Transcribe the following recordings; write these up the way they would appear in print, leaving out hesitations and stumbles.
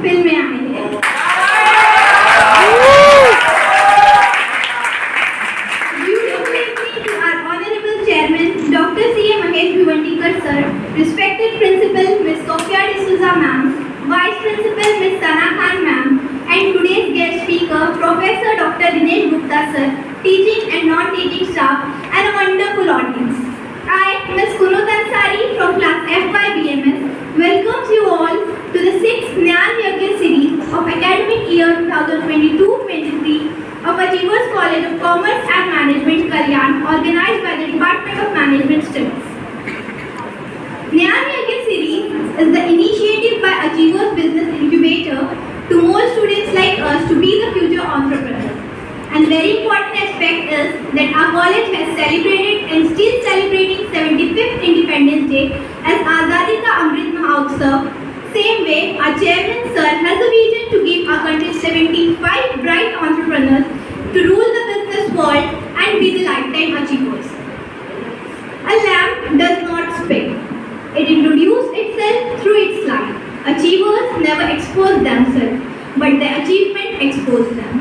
Film में आए हैं। Beautiful evening to our Honorable Chairman, Dr. C.A. Mahesh Bhivandikar sir, respected Principal Ms. Sophia D'Souza ma'am, Vice Principal Ms. Sana Khan ma'am, and today's guest speaker, Professor Dr. Dinesh Gupta sir, teaching and non-teaching staff, and a wonderful audience. I, Ms. Kunut Ansari from class FY BMS, welcomes you all to the 6th Jnana Yagya series of academic year 2022-23 of Achievers College of Commerce and Management, Kalyan, organized by the Department of Management Studies. Jnana Yagya series is the initiative by Achievers Business Incubator to mold students like us to be the future entrepreneurs. And very important aspect is that our college has celebrated and still celebrating 75th Independence Day as Azadi Ka Amrit Mahotsav. Same way, our chairman sir has a vision to give our country 75 bright entrepreneurs to rule the business world and be the lifetime achievers. A lamp does not speak. It introduces itself through its light. Achievers never expose themselves, but their achievement exposes them.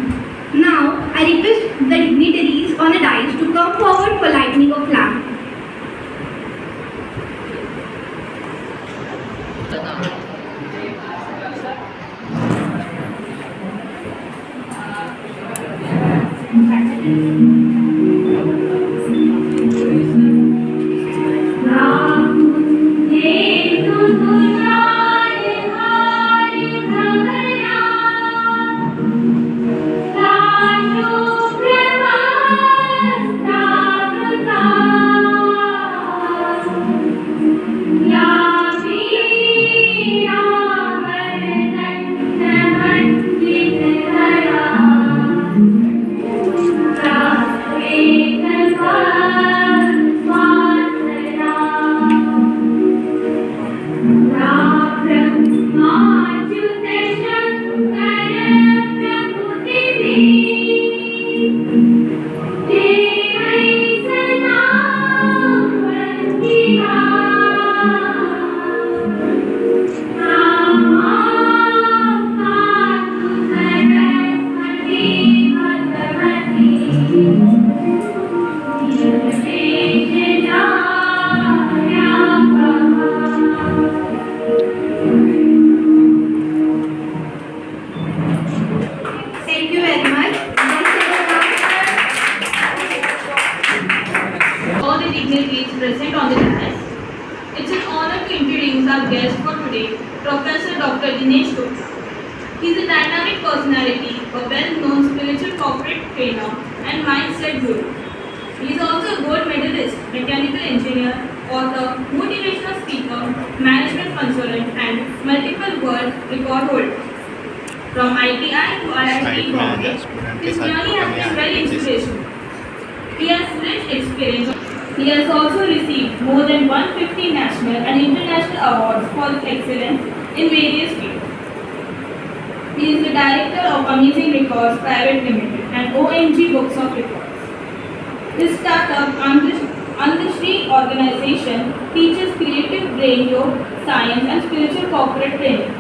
Now, I request the dignitaries on a dais to come forward for lighting of lamp. Present on the dais. It's an honor to introduce our guest for today, Professor Dr. Dinesh Gupta. He is a dynamic personality, a well-known spiritual corporate trainer and mindset guru. He is also a gold medalist, mechanical engineer, author, motivational speaker, management consultant, and multiple world record holder. From ITI to IIT Bombay, his journey has been very inspirational. He has rich experience. He has also received more than 150 national and international awards for his excellence in various fields. He is the director of Amazing Records Private Limited and OMG Books of Records. His startup, Andrishri organization, teaches creative brain yoga, science and spiritual corporate training.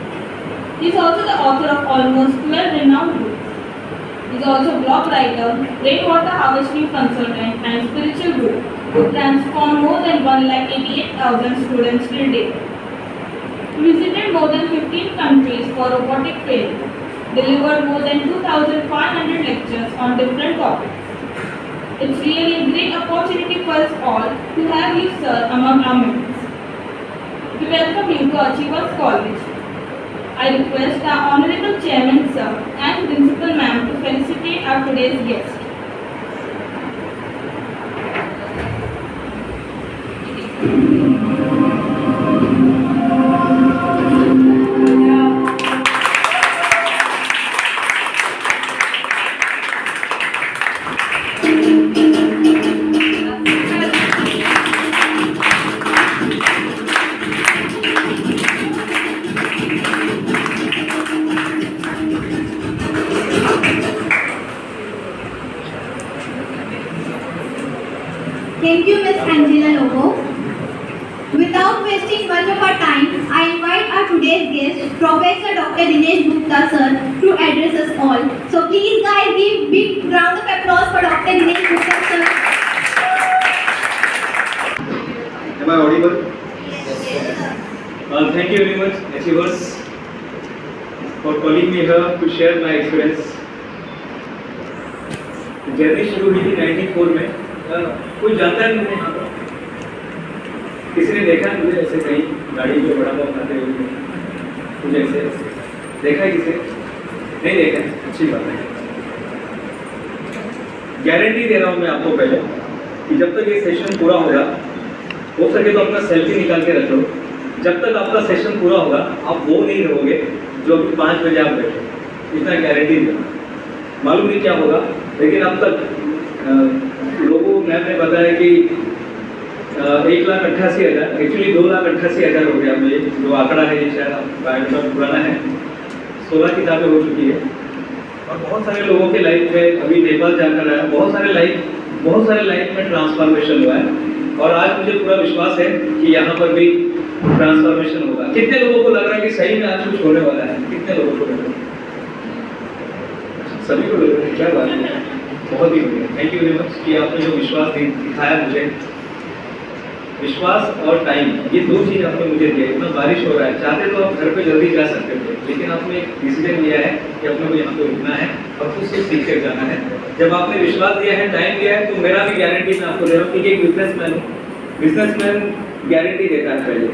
He is also the author of almost 12 renowned books. He is also a blog writer, rainwater harvesting consultant and spiritual guru who transformed more than 188,000 students till date. He visited more than 15 countries for robotic training, delivered more than 2,500 lectures on different topics. It's really a great opportunity for us all to have you, sir, among our members. We welcome you to Achievers College. I request our Honorable Chairman, sir, and Principal Ma'am to felicitate our today's guest. Thank you, Ms. Angela Lobo. Without wasting much of our time, I invite our today's guest, Professor Dr. Dinesh Gupta sir, to address us all. So please guys give big round of applause for Dr. Dinesh Gupta sir. Am I audible? Thank you very much, achievers, for calling me here to share my experience. Journey शुरू हुई थी 94 में। कोई जानता है मुझे यहाँ पर? किसी ने देखा है मुझे ऐसे कहीं गाड़ी पे बड़ा पाव खाते हुए? कुछ ऐसे देखा है किसी? नहीं देखा है, अच्छी बात है। गारंटी दे रहा हूँ मैं आपको पहले कि जब तक ये सेशन पूरा होगा, हो सके तो अपना सेल्फी निकाल के रखो। जब तक आपका सेशन पूरा होगा आप वो नहीं रहोगे जो अभी 5 बजे आप बैठे, इतना गारंटी दे। मालूम नहीं क्या होगा, लेकिन अब तक लोगों मैम ने बताया कि 1,88,000, एक्चुअली 2,88,000 हो गया। मुझे जो आंकड़ा है ये शायद बायोडाटा पुराना है, 16 किताबें हो चुकी है। और बहुत सारे लोगों के लाइफ में अभी नेपाल जाकर आया, बहुत सारे लाइफ में ट्रांसफॉर्मेशन हुआ है। और आज मुझे पूरा विश्वास है कि यहाँ पर भी ट्रांसफॉर्मेशन होगा। कितने लोगों को लग रहा है कि सही में आज कुछ होने वाला है? कितने लोगों को लग रहा है? सभी को लग रहा है? क्या बात है, बहुत ही बढ़िया। थैंक यू वेरी मच कि आपने जो विश्वास दिखाया मुझे। विश्वास और टाइम, ये दो चीज़ आपने मुझे दिया। इतना बारिश हो रहा है, चाहते तो आप घर पे जल्दी जा सकते थे, लेकिन आपने एक डिसीजन लिया है कि अपने को यहाँ पे रुकना है और खुद से सीख कर जाना है। जब आपने विश्वास दिया है, टाइम दिया है, तो मेरा भी गारंटी मैं आपको दे रहा हूँ कि एक बिजनेसमैन हूँ। बिजनेसमैन गारंटी देता है पहले।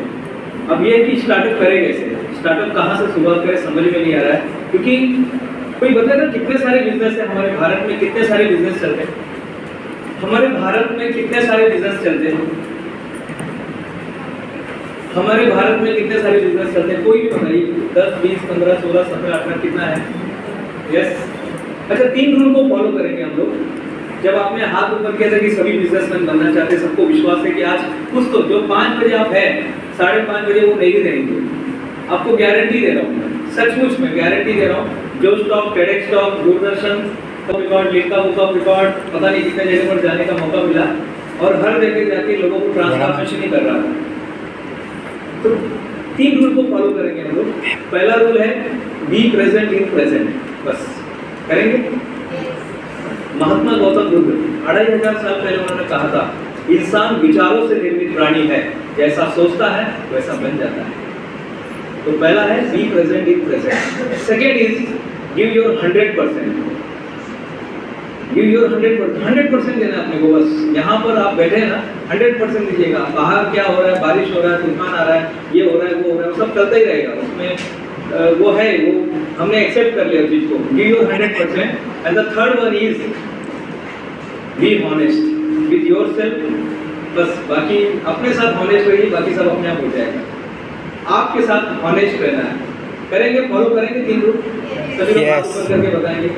अब ये है कि स्टार्टअप करें कैसे, स्टार्टअप कहाँ से शुरुआत करें समझ में नहीं आ रहा है। क्योंकि कोई बताएगा कितने सारे बिजनेस है हमारे भारत में, कितने सारे बिजनेस चलते हैं हमारे भारत में, कितने सारे बिजनेस चलते हैं हमारे भारत में, कितने सारे बिजनेस चलते हैं? कोई भी बताइए, 10, 20, 15, 16, 17, 18 कितना है? यस। अच्छा, 3 रूल को फॉलो करेंगे हम लोग। जब आपने हाथ ऊपर किया था कि सभी बिजनेसमैन बनना चाहते हैं, सबको विश्वास है कि आज कुछ तो जो 5 बजे आप है, 5:30 बजे वो नहीं रहेंगे। आपको गारंटी दे रहा हूँ, सचमुच में गारंटी दे रहा हूँ। जो stock, TEDx stock, Doordarshan record, लिखता बुक ऑफ रिकॉर्ड, पता नहीं कितने जगह पर जाने का मौका मिला और हर जगह जाके लोगों को ट्रांसफॉर्मेशन ही कर रहा था। तो 3 रूल को फॉलो करेंगे हम लोग। पहला रूल है बी प्रेजेंट इन प्रेजेंट। बस करेंगे। महात्मा गौतम बुद्ध 2500 साल पहले उन्होंने कहा था, इंसान विचारों से निर्मित प्राणी है, जैसा सोचता है वैसा बन जाता है। तो पहला है be present in present. Second is give your 100%। Give your 100% देना अपने को। बस यहाँ पर आप बैठे हैं ना, 100% दीजिएगा। बाहर क्या हो रहा है, बारिश हो रहा है, तूफान आ रहा है, ये हो रहा है, वो हो रहा है, वो सब चलता ही रहेगा। उसमें वो है, वो हमने एक्सेप्ट कर लिया चीज को। Give your 100%। And the third one is be honest with yourself. बस बाकी अपने साथ हॉनेस्ट रहिए, बाकी सब अपने आप हो जाएगा। आपके साथ हॉनेस्ट रहना है। करेंगे, फॉलो करेंगे 3 रूल। सभी लोग हाथ ऊपर करके बताएंगे।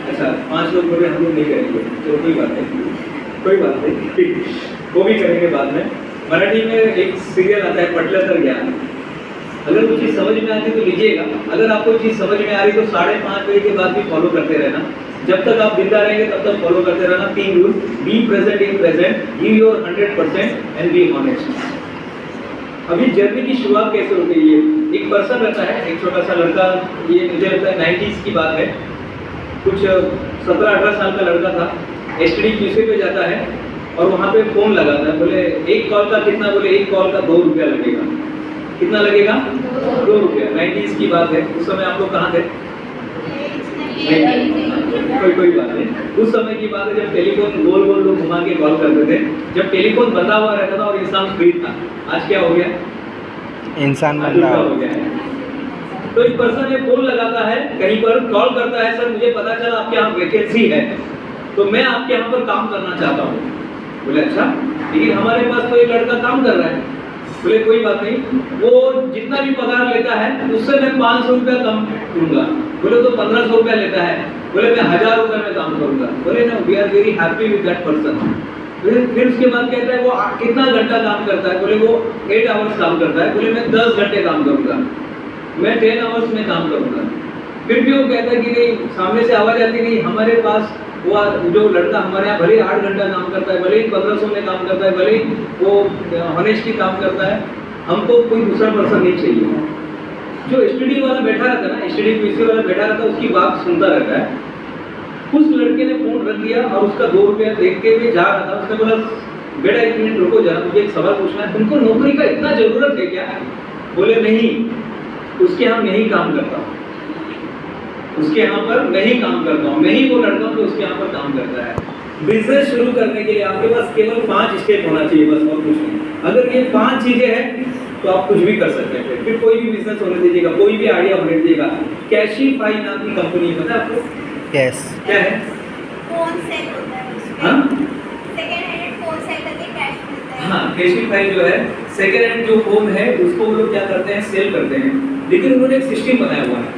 अच्छा, 5 लोग बोले हम लोग नहीं करेंगे, तो कोई बात नहीं, वो भी करेंगे बाद में। मराठी में एक सीरियल आता है पटलतर ज्ञान। अगर वो चीज़ समझ में आती तो लीजिएगा, अगर आपको चीज़ समझ में आ रही तो 5:30 बजे के बाद भी फॉलो करते रहना। जब तक आप जिंदा रहेंगे तब तक फॉलो करते रहना। 3 rule, be present in present, give your 100% and be honest. अभी जर्नी की शुरुआत कैसे हो गई है? एक पर्सन रहता है, एक छोटा सा लड़का, ये मुझे लगता है 90s की बात है, कुछ 17-18 साल का लड़का था। एसटीडी क्यूसी पे जाता है और वहाँ पे फोन लगाता है। बोले एक कॉल का कितना? बोले एक कॉल का 2 रुपया लगेगा। कितना लगेगा? 2 रुपया। 90s की बात है। उस समय आप लोग कहाँ थे? कोई बात नहीं। उस समय की बात है जब टेलीफोन गोल गोल लोग घुमा के कॉल करते थे, जब टेलीफोन बंधा हुआ रहता था और इंसान फ्री था। आज क्या हो गया? इंसान बंधा हो गया है। तो एक पर्सन ये फोन लगाता है, कहीं पर कॉल करता है, सर मुझे पता चला आपके यहाँ वैकेंसी है, तो मैं आपके यहाँ पर काम करना चाहता हूँ। बोले अच्छा, लेकिन हमारे पास तो एक लड़का काम कर रहा है। बोले कोई बात नहीं, वो जितना भी पगार लेता है उससे मैं 500 रुपया कम दूंगा। बोले तो 1500 रुपया लेता है। बोले मैं 1000 रुपये में काम करूंगा। बोले ना, we are very happy with that person. फिर उसके बाद कहता है वो कितना घंटा काम करता है? बोले वो 8 आवर्स काम करता है। बोले मैं 10 घंटे काम करूंगा, मैं 10 आवर्स में काम करूंगा। फिर भी वो कहता है कि नहीं, सामने से आवाज आती नहीं, हमारे पास वो जो लड़का हमारे यहाँ भले 8 घंटा काम करता है, भले ही 1500 में काम करता है, भले ही वो हॉनेस्टली काम करता है, हमको कोई दूसरा पर्सन नहीं चाहिए। जो एसटीडी वाला बैठा रहता है ना, एसटीडी पीसी वाला बैठा रहता है, उसकी बात सुनता रहता है। उस लड़के ने फोन रख दिया और उसका 2 रुपया देख के भी जा रहा था। उसने बोला बेटा 1 मिनट रुको जरा, मुझे एक सवाल पूछना है, तुमको नौकरी का इतना जरूरत है क्या? बोले नहीं, उसके यहाँ मैं ही काम करता हूँ, उसके यहाँ पर मैं ही काम करता हूँ, मैं ही वो लड़का हूँ जो उसके यहाँ पर काम करता है। बिजनेस शुरू करने के लिए आपके पास केवल 5 स्टेप होना चाहिए, बस और कुछ नहीं। अगर ये 5 चीजें हैं तो आप कुछ भी कर सकते हैं। फिर कोई भी बिजनेस होने दीजिएगा, कोई भी आइडिया होने दीजिएगा। कैशिफाई नाम की कंपनी है, पता है आपको? यस। क्या है? फोन सेल होता है उसमें। हाँ? सेकंड हैंड फोन सेल करके कैश मिलता है। हाँ, कैशिफाई जो है सेकेंड हैंड जो फोन है उसको वो लोग क्या करते हैं, सेल करते हैं। लेकिन उन्होंने एक सिस्टम बनाया हुआ है।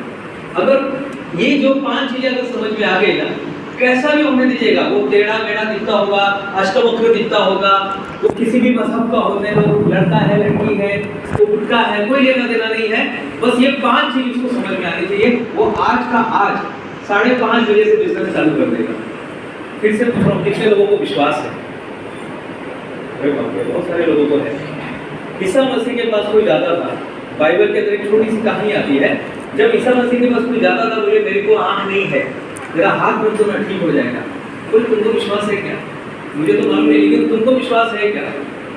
अगर ये जो 5 चीजें अगर समझ में आ गई ना, कैसा भी होने दीजिएगा, वो टेढ़ा मेढ़ा दिखता होगा, अष्टवक्र दिखता होगा, वो किसी भी मजहब का होने दो, लड़का है लड़की है, वो गुटका है, कोई लेना देना नहीं है। बस ये 5 चीज उसको समझ में आनी चाहिए। वो आज का आज 5:30 बजे से बिजनेस चालू कर देगा। फिर से पूछ रहा हूँ, कितने लोगों को विश्वास है? अरे बाप रे, बहुत सारे लोगों को है। ईसा मसीह के पास कोई जाता था, बाइबल के अंदर एक छोटी सी कहानी आती है। जब ईसा मसीह के पास कोई जाता था, बोले मेरे को आँख नहीं है, मेरा हाथ बंद तो मैं ठीक हो जाएगा। बोले तुमको विश्वास है क्या? मुझे तो मालूम नहीं, लेकिन तुमको विश्वास है क्या?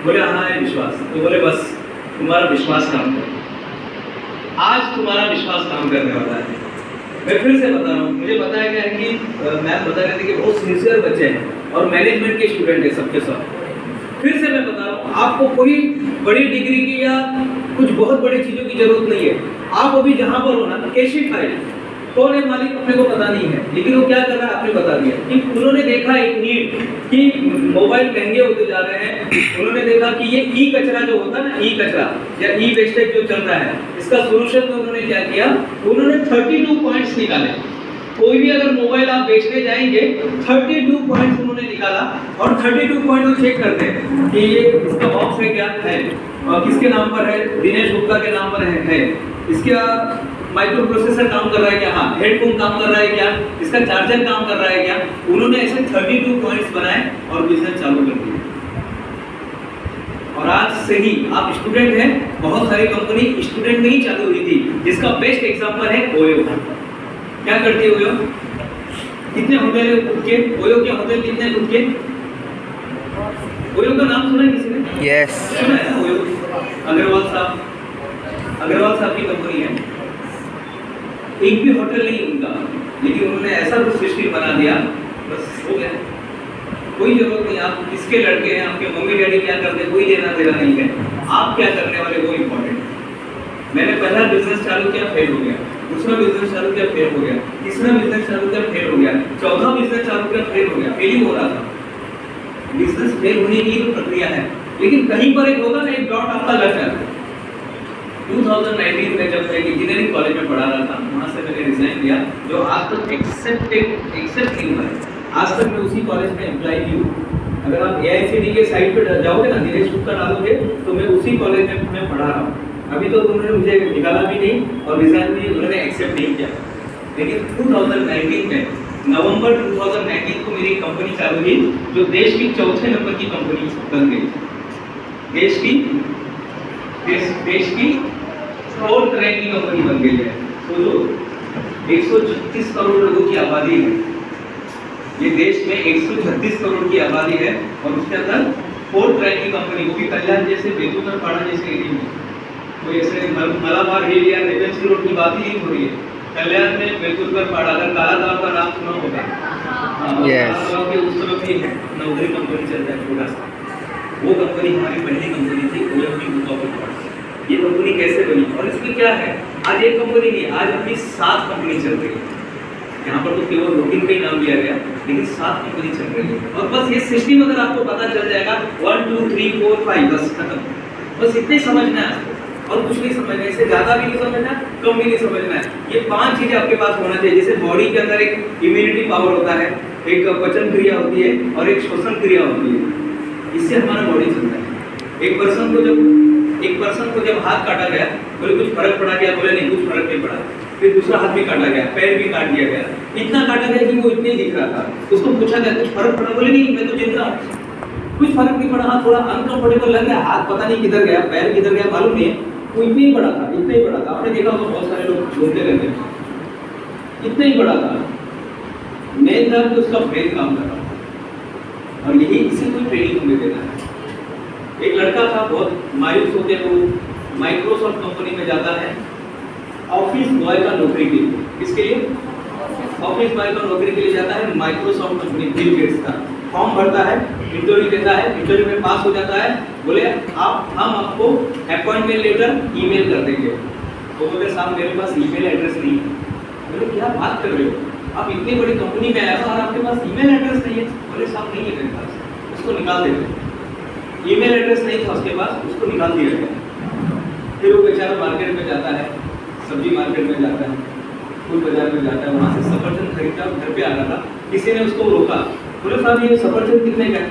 बोले हाँ है विश्वास। तो बोले बस तुम्हारा विश्वास काम करे, आज तुम्हारा विश्वास काम करने वाला है। मैं फिर से बता रहा हूँ, मुझे बताया गया है कि मैम बता रहे थे कि बहुत सिंसियर बच्चे हैं और मैनेजमेंट के स्टूडेंट है सबके सब। फिर से मैं बता रहा हूँ, आपको कोई बड़ी डिग्री की या कुछ बहुत बड़ी चीज़ों की जरूरत नहीं है। आप अभी जहाँ पर हो ना, कैशिफाई कौन है मालिक अपने को पता नहीं है, लेकिन वो क्या कर रहा है आपने बता दिया। कि उन्होंने देखा एक नीड कि मोबाइल महंगे होते जा रहे हैं। उन्होंने देखा कि ये ई कचरा जो होता है ना, ई कचरा या ई वेस्टेज जो चल रहा है, इसका सोल्यूशन में उन्होंने क्या किया, उन्होंने 32 पॉइंट्स निकाले। कोई भी अगर मोबाइल आप बेचने जाएंगे, 32 पॉइंट्स उन्होंने निकाला और 32 पॉइंट वो चेक करते हैं कि ये इसका बॉक्स है क्या है, और किसके नाम पर है, दिनेश गुप्ता के नाम पर है, इसका माइक्रो प्रोसेसर काम कर रहा है क्या, हाँ हेडफोन काम कर रहा है क्या, इसका चार्जर काम कर रहा है क्या। उन्होंने ऐसे 32 पॉइंट्स बनाए और बिजनेस चालू कर दिया। और आज से ही आप स्टूडेंट हैं, बहुत सारी कंपनी स्टूडेंट में ही चालू हुई थी, जिसका बेस्ट एग्जांपल है ओयो। क्या करती है ओयो? कितने होटल है खुद के? ओयो के होटल कितने हैं खुद के? ओयो का नाम सुना है किसी ने? यस। सुना है ना ओयो? अग्रवाल साहब, अग्रवाल साहब की कंपनी है। एक भी होटल नहीं उनका, लेकिन उन्होंने ऐसा कुछ सिस्टम बना दिया, बस हो गया। कोई जरूरत नहीं, आप किसके लड़के हैं, आपके मम्मी डैडी क्या करते हैं, कोई लेना देना नहीं है। आप क्या करने वाले वो इम्पोर्टेंट। मैंने पहला बिजनेस चालू किया, फेल हो गया। दूसरा बिजनेस चालू किया, फेल हो गया। तीसरा बिजनेस चालू किया, फेल हो गया। चौथा बिजनेस चालू किया, फेल हो गया। फेल ही हो रहा था। बिजनेस फेल होने की तो प्रक्रिया है, लेकिन कहीं पर एक होगा ना, एक डॉट आपका लग जाता है। 2019 में जब मैं इंजीनियरिंग कॉलेज में पढ़ा रहा था, वहाँ से मैंने रिजाइन दिया, जो आज तक एक्सेप्ट नहीं हुआ है। आज तक मैं उसी कॉलेज में एम्प्लॉय भी हूँ। अगर आप AICTE के साइट पर जाओगे ना, दिनेश गुप्ता डालोगे, तो मैं उसी कॉलेज में मैं पढ़ा रहा हूँ। अभी तो उन्होंने मुझे निकाला भी नहीं और रिजाइन भी उन्होंने एक्सेप्ट नहीं किया। लेकिन 2019 में नवंबर 2019 को मेरी कंपनी चालू हुई, जो देश की 4थे नंबर की कंपनी बन गई। देश की 4th रैंक की कंपनी बन गई है। सोचो, 136 करोड़ लोगों की आबादी है। ये देश में 136 करोड़ की आबादी है और उसके अंदर 4th रैंक की कंपनी, वो भी कल्याण जैसे, बेतुतर पाड़ा जैसे एरिया में। कोई ऐसे मलाबार हिल या रेवेंसी रोड की बात ही नहीं हो रही है। कल्याण में बेतुतर पाड़ा, अगर काला गांव का नाम सुना होगा, काला गांव के उस तरफ ही है, नौकरी कंपनी चलता है छोटा सा। वो कंपनी हमारी पहली कंपनी थी, ओएमपी ग्रुप ऑफ प्रोडक्ट्स। ये कंपनी कैसे बनी और इसमें क्या है, आज एक कंपनी नहीं, आज अपनी 7 कंपनी चल रही है। यहाँ पर तो केवल रूटीन का ही नाम लिया गया, लेकिन 7 कंपनी चल रही है। और बस ये सिस्टम अगर आपको पता चल जाएगा, 1 2 3 4 5 बस खत्म। बस इतने समझना है आपको और कुछ नहीं समझना है, इससे ज़्यादा भी नहीं समझना, कम भी नहीं समझना है। ये 5 चीज़ें आपके पास होना चाहिए। जैसे बॉडी के अंदर एक इम्यूनिटी पावर होता है, एक पचन क्रिया होती है और एक श्वसन क्रिया होती है। इससे हमारा बॉडी चलता है। एक पर्सन को जब हाथ काटा गया, बोले कुछ फर्क पड़ा क्या, बोले नहीं कुछ फर्क नहीं पड़ा। फिर दूसरा हाथ भी काटा गया, पैर भी काट दिया गया, इतना काटा गया कि वो इतने ही दिख रहा था। उसको पूछा गया कुछ फर्क पड़ा, बोले नहीं मैं तो जिंदा हूँ, कुछ फर्क नहीं पड़ा। हाँ थोड़ा अनकंफर्टेबल लग रहा है, हाथ पता नहीं किधर गया, पैर किधर गया मालूम नहीं है, वो इतना ही बड़ा था, इतना ही बड़ा था। आपने देखा होगा बहुत सारे लोग घूमते रहते हैं, इतना ही बड़ा था। मेन था कि उसका ब्रेन काम कर रहा था और यही इसी को ट्रेनिंग हमें देना है। एक लड़का था, बहुत मायूस होते वो माइक्रोसॉफ्ट कंपनी में जाता है ऑफिस बॉय का नौकरी के लिए। किसके लिए? ऑफिस बॉय का नौकरी के लिए जाता है माइक्रोसॉफ्ट कंपनी, बिल गेट्स का। फॉर्म भरता है, इंटरव्यू देता है, इंटरव्यू में पास हो जाता है। बोले हम आपको अपॉइंटमेंट लेटर ईमेल कर देंगे। तो बोले साहब मेरे पास ईमेल एड्रेस नहीं है। बोले क्या बात कर रहे हो, आप इतनी बड़ी कंपनी में आए हो और आपके पास ईमेल एड्रेस नहीं है? बोले साहब नहीं है मेरे पास। उसको निकाल देते। ईमेल एड्रेस नहीं था उसके पास, उसको निकाल दिया गया। फिर वो बेचारा मार्केट में जाता है, सब्जी मार्केट में जाता है, फूल बाजार में जाता है, वहाँ से सफरचंद खरीदता है। घर पे आ रहा था, किसी ने उसको रोका। बोले साहब ये सफरचंद कितने का है?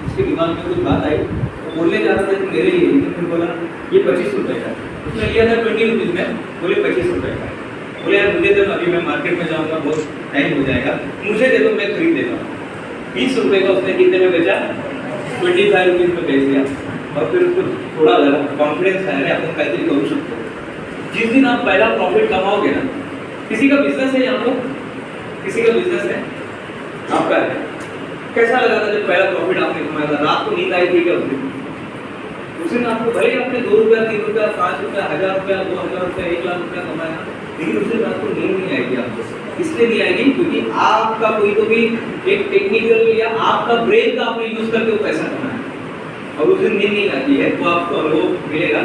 उसके दिमाग में कुछ बात आई, वो बोलने जा रहा था कि मेरे लिए, लेकिन फिर बोला ये 25 रुपये का है। उसने लिया था 20 रुपीज़ में। बोले 25 रुपये का है। बोले यार मुझे दो, अभी मैं मार्केट में जाऊँगा, बहुत टाइम हो जाएगा, मुझे दे दो, मैं खरीद देता हूँ। 20 रुपये का उसने कितने में बेचा? 25 रुपीज़ में बेच दिया। और फिर उसको थोड़ा लगा, कॉन्फिडेंस आया, अपन बेहतरी करूँ सकते हो। जिस दिन आप पहला प्रॉफिट कमाओगे ना, किसी का बिजनेस है यहाँ पर, किसी का बिजनेस है, आपका है। कैसा लगा था जब पहला प्रॉफिट आपने कमाया था? रात को नींद आई थी क्या उस दिन आपको? भले ही आपने 2 रुपया, 3 रुपया, 5 रुपया, 1000 रुपया, 2000 रुपया, 1 लाख रुपया कमाया, लेकिन उस दिन रात को नींद नहीं आएगी आपको। इसलिए नहीं आएगी क्योंकि आपका कोई तो भी एक टेक्निकल या आपका ब्रेन का आपने यूज करके वो पैसा कमाया, और उस दिन नींद नहीं आती है, तो आपको अनुभव मिलेगा।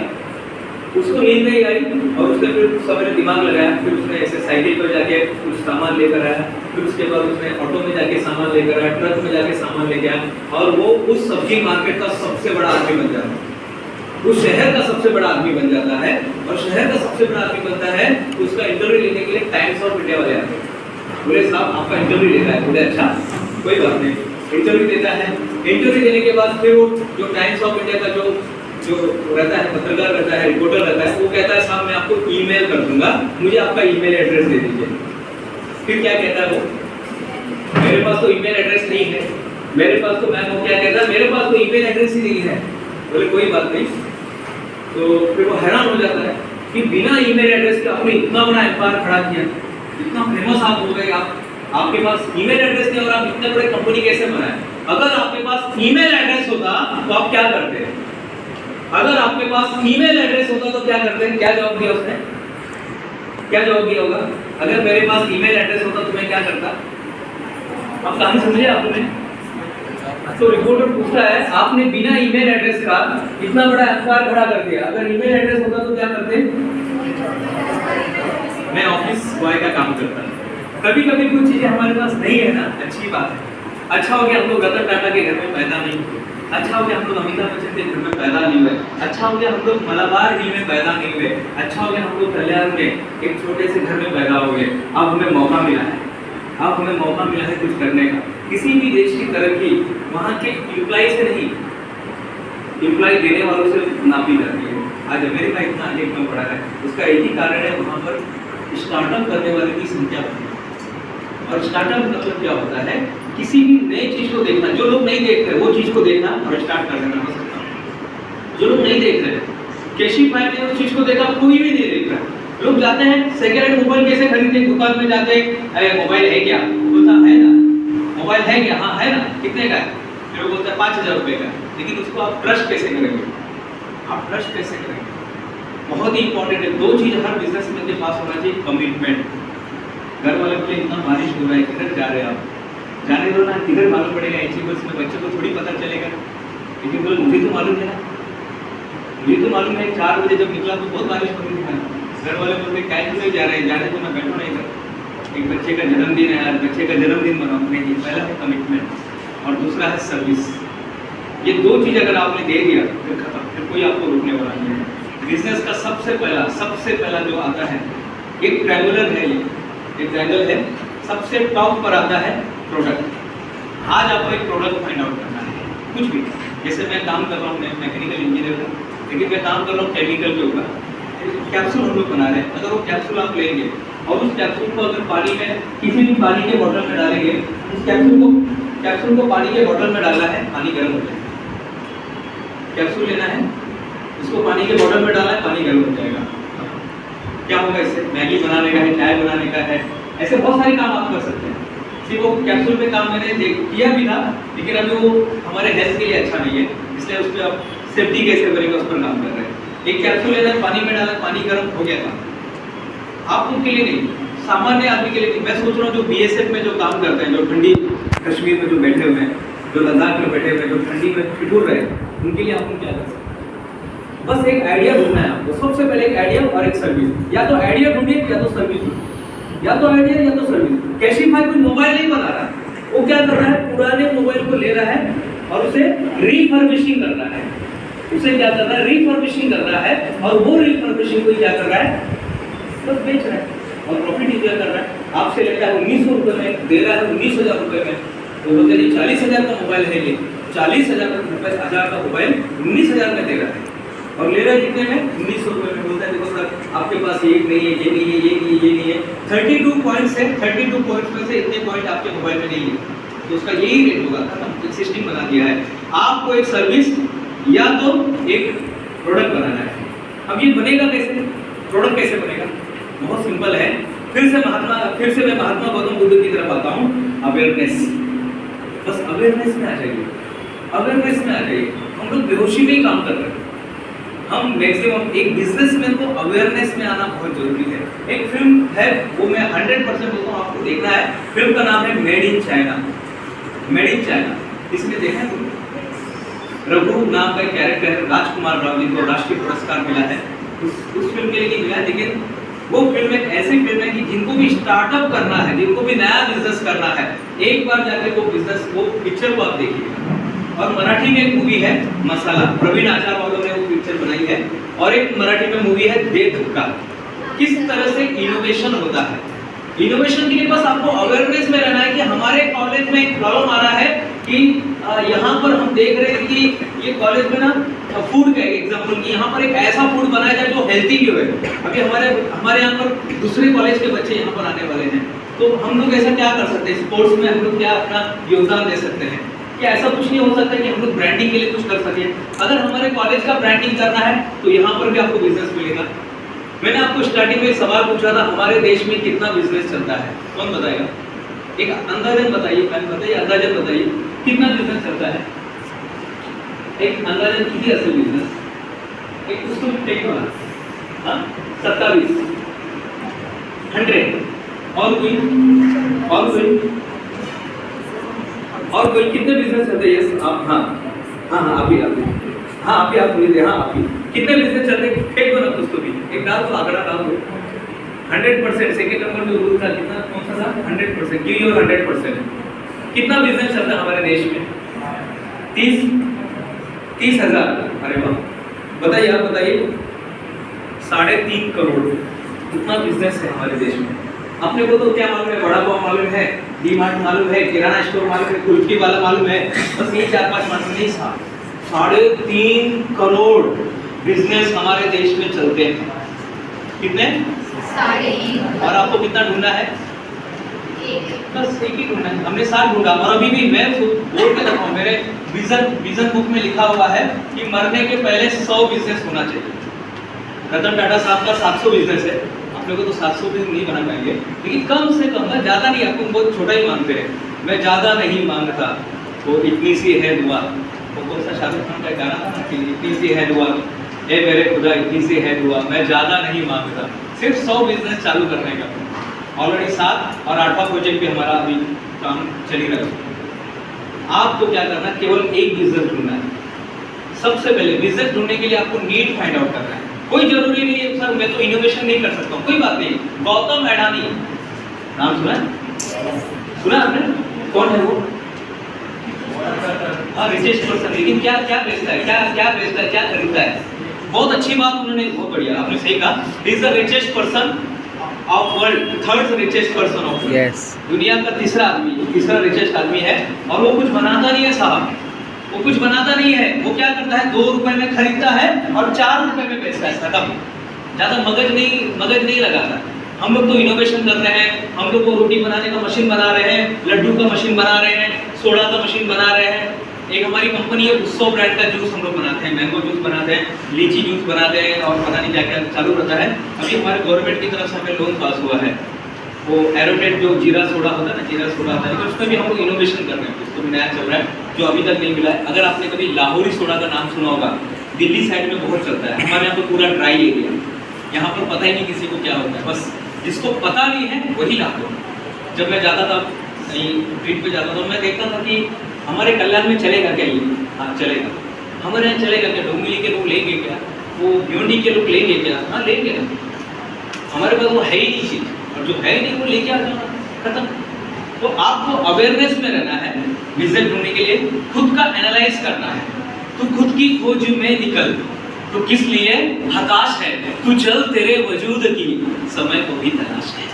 उसको नींद नहीं आई और उसने फिर सवेरे दिमाग लगाया, फिर उसने ऐसे साइकिल पर जाके कुछ सामान लेकर आया, फिर उसके बाद उसने ऑटो में जाके सामान लेकर आया, ट्रक में जाके सामान लेके आया, और वो उस सब्जी मार्केट का सबसे बड़ा आदमी बन जाता है। उस शहर का सबसे बड़ा आदमी बन जाता है, और शहर का सबसे बड़ा आदमी बनता है तो उसका इंटरव्यू लेने के लिए टाइम्स ऑफ इंडिया वाले आते हैं। बोले साहब आपका इंटरव्यू लेना है। बोले अच्छा कोई बात नहीं। इंटरव्यू देता है। इंटरव्यू देने के बाद फिर वो जो टाइम्स ऑफ इंडिया का जो रहता है, पत्रकार रहता है, रिपोर्टर रहता है, वो कहता है साहब मैं आपको ईमेल कर दूंगा, मुझे आपका ईमेल एड्रेस दे दीजिए। फिर क्या कहता है वो? मेरे पास तो ईमेल एड्रेस नहीं है, मेरे पास तो, मैं वो क्या कहता है, मेरे पास तो ईमेल एड्रेस ही नहीं है। बोले कोई बात नहीं। तो फिर वो हैरान हो जाता है कि बिना ईमेल एड्रेस के आपने इतना बड़ा एम्पायर खड़ा किया, इतना फेमस आप हो गए, आपके पास ईमेल एड्रेस नहीं और आप इतने बड़े कंपनी कैसे बनाए? अगर आपके पास ईमेल एड्रेस होता तो आप क्या करते? अगर आपके पास ईमेल एड्रेस होता तो क्या करते हैं? क्या जवाब दिया उसने? क्या जवाब दिया होगा? अगर मेरे पास ईमेल एड्रेस होता तो मैं क्या करता? आप कहानी समझे आपने? तो रिपोर्टर पूछता है आपने बिना ईमेल एड्रेस का इतना बड़ा एम्पायर खड़ा कर दिया, अगर ईमेल एड्रेस होता तो क्या करते? मैं ऑफिस बॉय का काम करता। कभी कभी कुछ चीजें हमारे पास नहीं है ना, अच्छी बात है। अच्छा हो गया हम लोग रतन टाटा के घर में पैदा नहीं हुए, अच्छा हो गया हम लोग अमिताभ बच्चन के घर में पैदा नहीं हुए, अच्छा हो गया हम लोग मलाबार हिल में पैदा नहीं हुए, अच्छा हो गया हम लोग कल्याण में एक छोटे से घर में पैदा हो गए। अब हमें मौका मिला है, अब हमें मौका मिला है कुछ करने का। किसी भी देश की तरक्की वहाँ के इम्प्लाई से नहीं, इम्प्लाई देने वालों से नापी जाती है। आज अमेरिका इतना आगे क्यों बढ़ा है? उसका एक ही कारण है, वहाँ पर स्टार्टअप करने वाले की संख्या बढ़ी। और स्टार्टअप मतलब क्या होता है? किसी भी नई चीज को देखना, जो लोग नहीं देख रहे वो चीज को देखना और स्टार्ट कर देना। जो लोग नहीं देख रहे, केशिफ भाई ने उस चीज को देखा, कोई भी नहीं देख रहा। लोग जाते हैं सेकेंड हैंड मोबाइल कैसे खरीदते, दुकान में जाते हैं, अरे मोबाइल है क्या? बोलता है ना, मोबाइल है क्या? हाँ है ना, कितने का है? फिर वो बोलता है 5000 रुपये का। लेकिन उसको आप ट्रस्ट कैसे करेंगे? आप ट्रस्ट कैसे करेंगे? बहुत ही इंपॉर्टेंट है। दो चीज हर बिजनेसमैन के पास होना चाहिए, कमिटमेंट। घर वालों के लिए इतना बारिश हो रहा है, किधर जा रहे हैं आप? जाने दो ना, किधर मालूम पड़ेगा ऐसी बस में, बच्चों को थोड़ी पता चलेगा। लेकिन बोलो मुझे तो मालूम है ना, मुझे तो मालूम है 4 बजे जब निकला तो बहुत बारिश हो रही थी। घर वाले बोलते क्या नहीं जा रहे हैं, जाने तो मैं बैठो नहीं कर। एक बच्चे का जन्मदिन है यार, बच्चे का जन्मदिन मनाओ। नहीं, पहला है कमिटमेंट और दूसरा है सर्विस। ये दो चीज़ अगर आपने दे दिया फिर खत्म, फिर कोई आपको रोकने वाला नहीं है। बिजनेस का सबसे पहला जो आता है, एक ट्रायंगुलर है, ये एक ट्रायंगल है, सबसे टॉप पर आता है प्रोडक्ट। आज आपको एक प्रोडक्ट फाइंड आउट करना है, कुछ भी। जैसे मैं काम कर रहा हूँ, मैं मैकेनिकल इंजीनियर हूँ, लेकिन मैं काम कर रहा हूँ केमिकल के ऊपर। कैप्सूल हम लोग बना रहे हैं। अगर वो कैप्सूल आप लेंगे और उस कैप्सूल को अगर पानी में, किसी भी पानी के बोतल में डालेंगे, उस कैप्सूल को पानी के बोतल में डालना है, पानी गर्म हो जाए। कैप्सूल लेना है, उसको पानी के बॉटल में डाला है, पानी गर्म हो जाएगा। क्या होगा इससे? मैगी बनाने का है, चाय बनाने का है, ऐसे बहुत सारे काम आप कर सकते हैं। सिर्फ वो कैप्सूल पे काम मैंने किया भी था, लेकिन अभी वो हमारे हेल्थ के लिए अच्छा नहीं है, इसलिए उस पर आप सेफ्टी कैसे करेंगे उस पर काम कर रहे हैं। एक कैप्सूल लेकर पानी में डाला, पानी गर्म हो गया था। आप उनके लिए नहीं, सामान्य आदमी के लिए नहीं। मैं सोच रहा हूँ जो BSF में जो काम करते हैं, जो ठंडी कश्मीर में जो बैठे हुए हैं, जो लद्दाख में बैठे हुए हैं, जो ठंडी में ठिठुर रहे हैं, उनके लिए आप क्या कर सकते हैं? बस एक आइडिया ढूंढना है आपको। सबसे पहले एक आइडिया और एक सर्विस। या तो आइडिया ढूंढिए या तो सर्विस ढूंढिए, या तो आइडिया या तो सर्विस। कैशिफाई कोई मोबाइल नहीं बना रहा, वो क्या कर रहा है, पुराने मोबाइल को ले रहा है और उसे रिफर्बिशिंग कर रहा है। उसे क्या कर रहा है, रिफर्बिशिंग कर रहा है, और वो रिफर्बिशिंग को क्या कर रहा है, बस बेच रहा है और प्रॉफिट इंजॉय कर रहा है। आपसे लेता है 1900 रुपये में, दे रहा है 19,000 रुपये में। तो बोलते नहीं 40,000 का मोबाइल है, ये 40,000 का मोबाइल 19,000 में दे रहा है और ले रहा है कितने में, 1900 रुपये में। बोलता है देखो सर आपके पास एक नहीं है, ये नहीं है, ये नहीं है, ये नहीं है। 32 पॉइंट्स है, 32 पॉइंट्स में से इतने पॉइंट आपके मोबाइल में नहीं है, तो उसका यही रेट होगा। खत्म, सिस्टम बना दिया है। आपको एक सर्विस या तो एक प्रोडक्ट बनाना है। अब ये बनेगा कैसे, प्रोडक्ट कैसे बनेगा? बहुत सिंपल है। फिर से मैं महात्मा गौतम बुद्ध की तरफ आता हूँ। अवेयरनेस, बस अवेयरनेस में आ जाइए, अवेयरनेस में आ जाइए। हम लोग बेहोशी में ही काम कर रहे हैं। हम मैक्सिमम एक बिजनेसमैन को अवेयरनेस में आना बहुत जरूरी है। एक फिल्म है, वो मैं 100% बोलता हूँ आपको देखना है। फिल्म का नाम है made in China. Made in China, इसमें देखा है तुमने? रघु नाम का कैरेक्टर है, राजकुमार राव जिनको राष्ट्रीय पुरस्कार मिला है। उस फिल्म के लिए नहीं मिला, लेकिन वो फिल्म एक ऐसी फिल्म है कि जिनको भी स्टार्टअप करना है, जिनको भी नया बिजनेस करना है, एक बार जाके वो पिक्चर को आप देखिए। और मराठी में एक मूवी है मसाला, प्रवीण आचार्य वालों ने वो पिक्चर बनाई है। और एक मराठी में मूवी है दे धक्का। किस तरह से इनोवेशन होता है। इनोवेशन के लिए बस आपको अवेयरनेस में रहना है कि हमारे कॉलेज में एक प्रॉब्लम आ रहा है कि यहाँ पर हम देख रहे हैं कि ये कॉलेज में ना फूड का एग्जाम्पल कि यहाँ पर एक ऐसा फूड बनाया जाए जो हेल्थी भी हो। अभी हमारे यहाँ पर दूसरे कॉलेज के बच्चे यहाँ पर आने वाले हैं, तो हम लोग ऐसा क्या कर सकते हैं, स्पोर्ट्स में हम लोग क्या अपना योगदान दे सकते हैं? क्या ऐसा कुछ नहीं हो सकता कि हम लोग ब्रांडिंग के लिए कुछ कर सकें? अगर हमारे कॉलेज का ब्रांडिंग करना है तो यहाँ पर भी आपको बिजनेस मिलेगा। मैंने आपको स्टार्टिंग में एक सवाल पूछा था, हमारे देश में कितना बिजनेस चलता है? कौन बताएगा? एक अंदाजन बताइए, मैम बताइए, अंदाजन बताइए कितना बिजनेस चलता है? एक अंदाजन कीजिए असल बिजनेस। एक उसको टेक वाला, हाँ 27, 100 और कोई कितने बिजनेस चलते हैं? यस आप, हाँ आप भी आप बोलिए। हाँ आप भी कितने बिजनेस चलते हैं? फेंक दो ना कुछ तो भी, एक डाल दो, आंकड़ा डाल दो। 100%। सेकेंड नंबर जो रूल था कितना, कौन सा था? 100%। Give your 100%। कितना बिजनेस चलता है हमारे देश में? 30,000। अरे वाह, बताइए आप बताइए। 3.5 करोड़ इतना बिजनेस है हमारे देश में। अपने को तो क्या मालूम है, बड़ा पाव मालूम है, डी मार्ट मालूम है, किराना स्टोर मालूम है, कुल्फी वाला मालूम है, बस ये 4-5 मालूम नहीं। 3.5 करोड़ बिजनेस हमारे देश में चलते हैं। कितने? 3.5। और आपको कितना ढूंढना है? बस एक ही ढूंढना है। हमने 7 ढूंढा और अभी भी मैं बोल के रखा हूँ, मेरे विजन बुक में लिखा हुआ है कि मरने के पहले 100 बिजनेस होना चाहिए। रतन टाटा साहब का 700 बिजनेस है, आप लोगों को तो 700 भी नहीं बना पाएंगे, लेकिन कम से कम ना, ज़्यादा नहीं, आपको बहुत छोटा ही मांगते हैं। मैं ज़्यादा नहीं मांगता, वो इतनी सी है दुआ। वो कौन सा शाहरुख खान का गाना था ना कि इतनी सी है दुआ, ए मेरे खुदा इतनी सी है दुआ, मैं ज़्यादा नहीं मांगता। सिर्फ 100 बिजनेस चालू करने का। ऑलरेडी 7 और 8वां प्रोजेक्ट भी हमारा अभी काम चल ही रहा है। आपको क्या करना है, केवल एक बिजनेस ढूंढना है। सबसे पहले बिजनेस ढूंढने के लिए आपको नीड फाइंड आउट करना है। कोई जरूरी नहीं है सर मैं तो इनोवेशन नहीं कर सकता हूँ, कोई बात नहीं। गौतम अडानी नाम सुना आपने? कौन है वो? हाँ रिचेस्ट पर्सन। लेकिन क्या बेचता है, क्या बेचता है, क्या खरीदता है? बहुत अच्छी बात उन्होंने, बहुत बढ़िया आपने सही कहा। He is the richest person of world, 3rd richest person of world. दुनिया का तीसरा रिचेस्ट आदमी है। और वो कुछ बनाता नहीं है साहब, वो कुछ बनाता नहीं है। वो क्या करता है, 2 रुपए में खरीदता है और 4 रुपए में बेचता है, खत्म। ज़्यादा मगज नहीं लगाता। हम लोग तो इनोवेशन कर रहे हैं, हम लोग वो रोटी बनाने का मशीन बना रहे हैं, लड्डू का मशीन बना रहे हैं, सोडा का मशीन बना रहे हैं, एक हमारी कंपनी है उत्सव ब्रांड का जूस हम लोग बनाते हैं, मैंगो जूस बनाते हैं, लीची जूस बनाते हैं और पता नहीं क्या क्या चालू रहता है। अभी हमारे गवर्नमेंट की तरफ से हमें लोन पास हुआ है, वो एरोटेट जो जीरा सोडा होता है ना, जीरा सोडा आता है, लेकिन उसमें भी हम लोग इनोवेशन कर रहे हैं, उसको भी नया चल रहा है जो अभी तक नहीं मिला है। अगर आपने कभी लाहौरी सोडा का नाम सुना होगा, दिल्ली साइड में बहुत चलता है, हमारे यहाँ पर पूरा ड्राई एरिया, यहाँ पर पता ही नहीं किसी को क्या होता है, बस जिसको पता नहीं है वही लाते हो। जब मैं जाता था कहीं ट्रिप पे जाता था, मैं देखता था कि हमारे कल्याण में चलेगा क्या ये, हाँ चलेगा, हमारे यहाँ चलेगा क्या, डोंबिवली के लोग लेंगे क्या, वो भिवंडी के लोग लेंगे क्या, हाँ लेंगे ना, हमारे पास वो है ही नहीं चीज, और जो है नहीं वो लेके आ जाना, खत्म। तो आपको अवेयरनेस में रहना है, विजन ढूंढने के लिए खुद का एनालाइज करना है। तू खुद की खोज में निकल, तो किस लिए हताश है, तू चल तेरे वजूद की समय को भी तलाश है।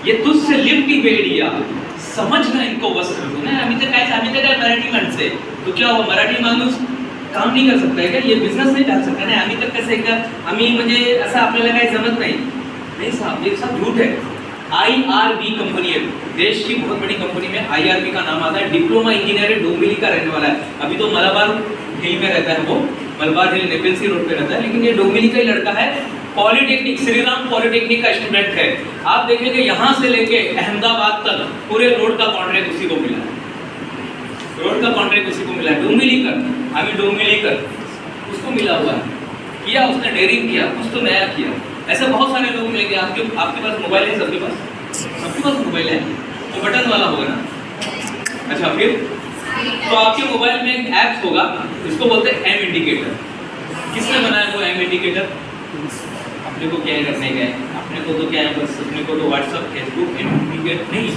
ये तुझसे लिपटी बेड़िया समझना इनको वस्त्र ना, आम्ही तर काय मराठी माणसं आहे, तो क्या हुआ मराठी माणूस काम नहीं कर सकता है क्या, ये बिझनेस नहीं डाल सकता ना, आम्ही तर कसं आहे का, आम्ही म्हणजे असं आपल्याला काही जमत नहीं साहब, ये सब झूठ है। IRB कंपनी है, देश की बहुत बड़ी कंपनी में IRB का नाम आता है, डिप्लोमा इंजीनियर है, डोंबिवली का रहने वाला है, अभी तो मलाबार हिल में रहता है, वो मलबार हिल नेपेंसी रोड पे रहता है, लेकिन ये डोंबिवली का ही लड़का है, पॉलिटेक्निक श्रीराम पॉलिटेक्निक का स्टूडेंट है। आप देखेंगे यहाँ से लेके अहमदाबाद तक पूरे रोड का कॉन्ट्रैक्ट उसी को मिला है, रोड का कॉन्ट्रैक्ट उसी को मिला है, डोंबिवली कर, अभी डोंबिवली कर उसको मिला हुआ है, किया उसने, डेयरिंग किया, कुछ तो नया किया। ऐसे बहुत सारे लोग मिलेंगे, आपके पास मोबाइल है, सबके पास मोबाइल है, वो बटन वाला होगा ना, अच्छा फिर तो आपके मोबाइल में एक ऐप होगा, इसको बोलते हैं एम इंडिकेटर। किसने बनाया वो एम इंडिकेटर? अपने को क्या करने गए, अपने को तो क्या है, बस अपने को तो व्हाट्सएप फेसबुक इंडिकेट नहीं।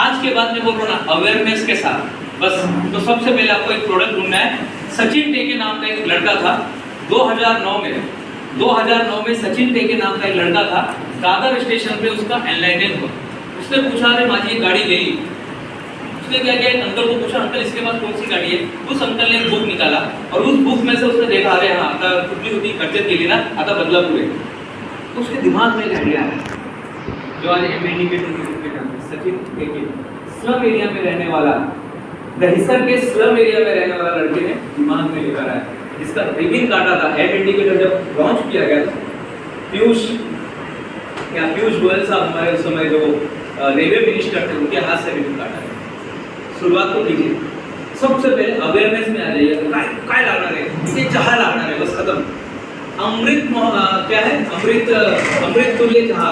आज के बाद में बोल रहा ना अवेयरनेस के साथ बस, तो सबसे पहले आपको एक प्रोडक्ट ढूंढना है। सचिन टेके नाम का एक लड़का था, 2009 में सचिन टेके नाम का एक लड़का था, दादर स्टेशन पे उसका एनलाइटन हुआ। उसने पूछा अरे माझी एक गाड़ी ले ली, उसने क्या किया, अंकल को पूछा अंकल इसके पास कौन सी गाड़ी है, उस अंकल ने एक बुक निकाला और उस बुक में से उसने देखा अरे हाँ आता कुठली होती कर्जत गेली ना, आता बदलापूर है। तो उसके दिमाग में एक आइडिया है, जो आज एम इंडिकेटर की बुक में सचिन टेके स्लम एरिया में रहने वाला, दहिसर के स्लम एरिया में रहने वाला लड़के ने दिमाग में लेकर आया, इसका रिबिन काटा था। एम इंडिकेटर जब लॉन्च किया गया था, पीयूष गोयल साहब हमारे उस समय जो रेलवे मिनिस्टर थे, उनके हाथ से रिबिन काटा था। शुरुआत तो कीजिए, सबसे पहले अवेयरनेस में आ जाइए, काय लागणार है, इसे चहा लागणार है, बस खत्म। अमृत क्या है, अमृत तुल्य चहा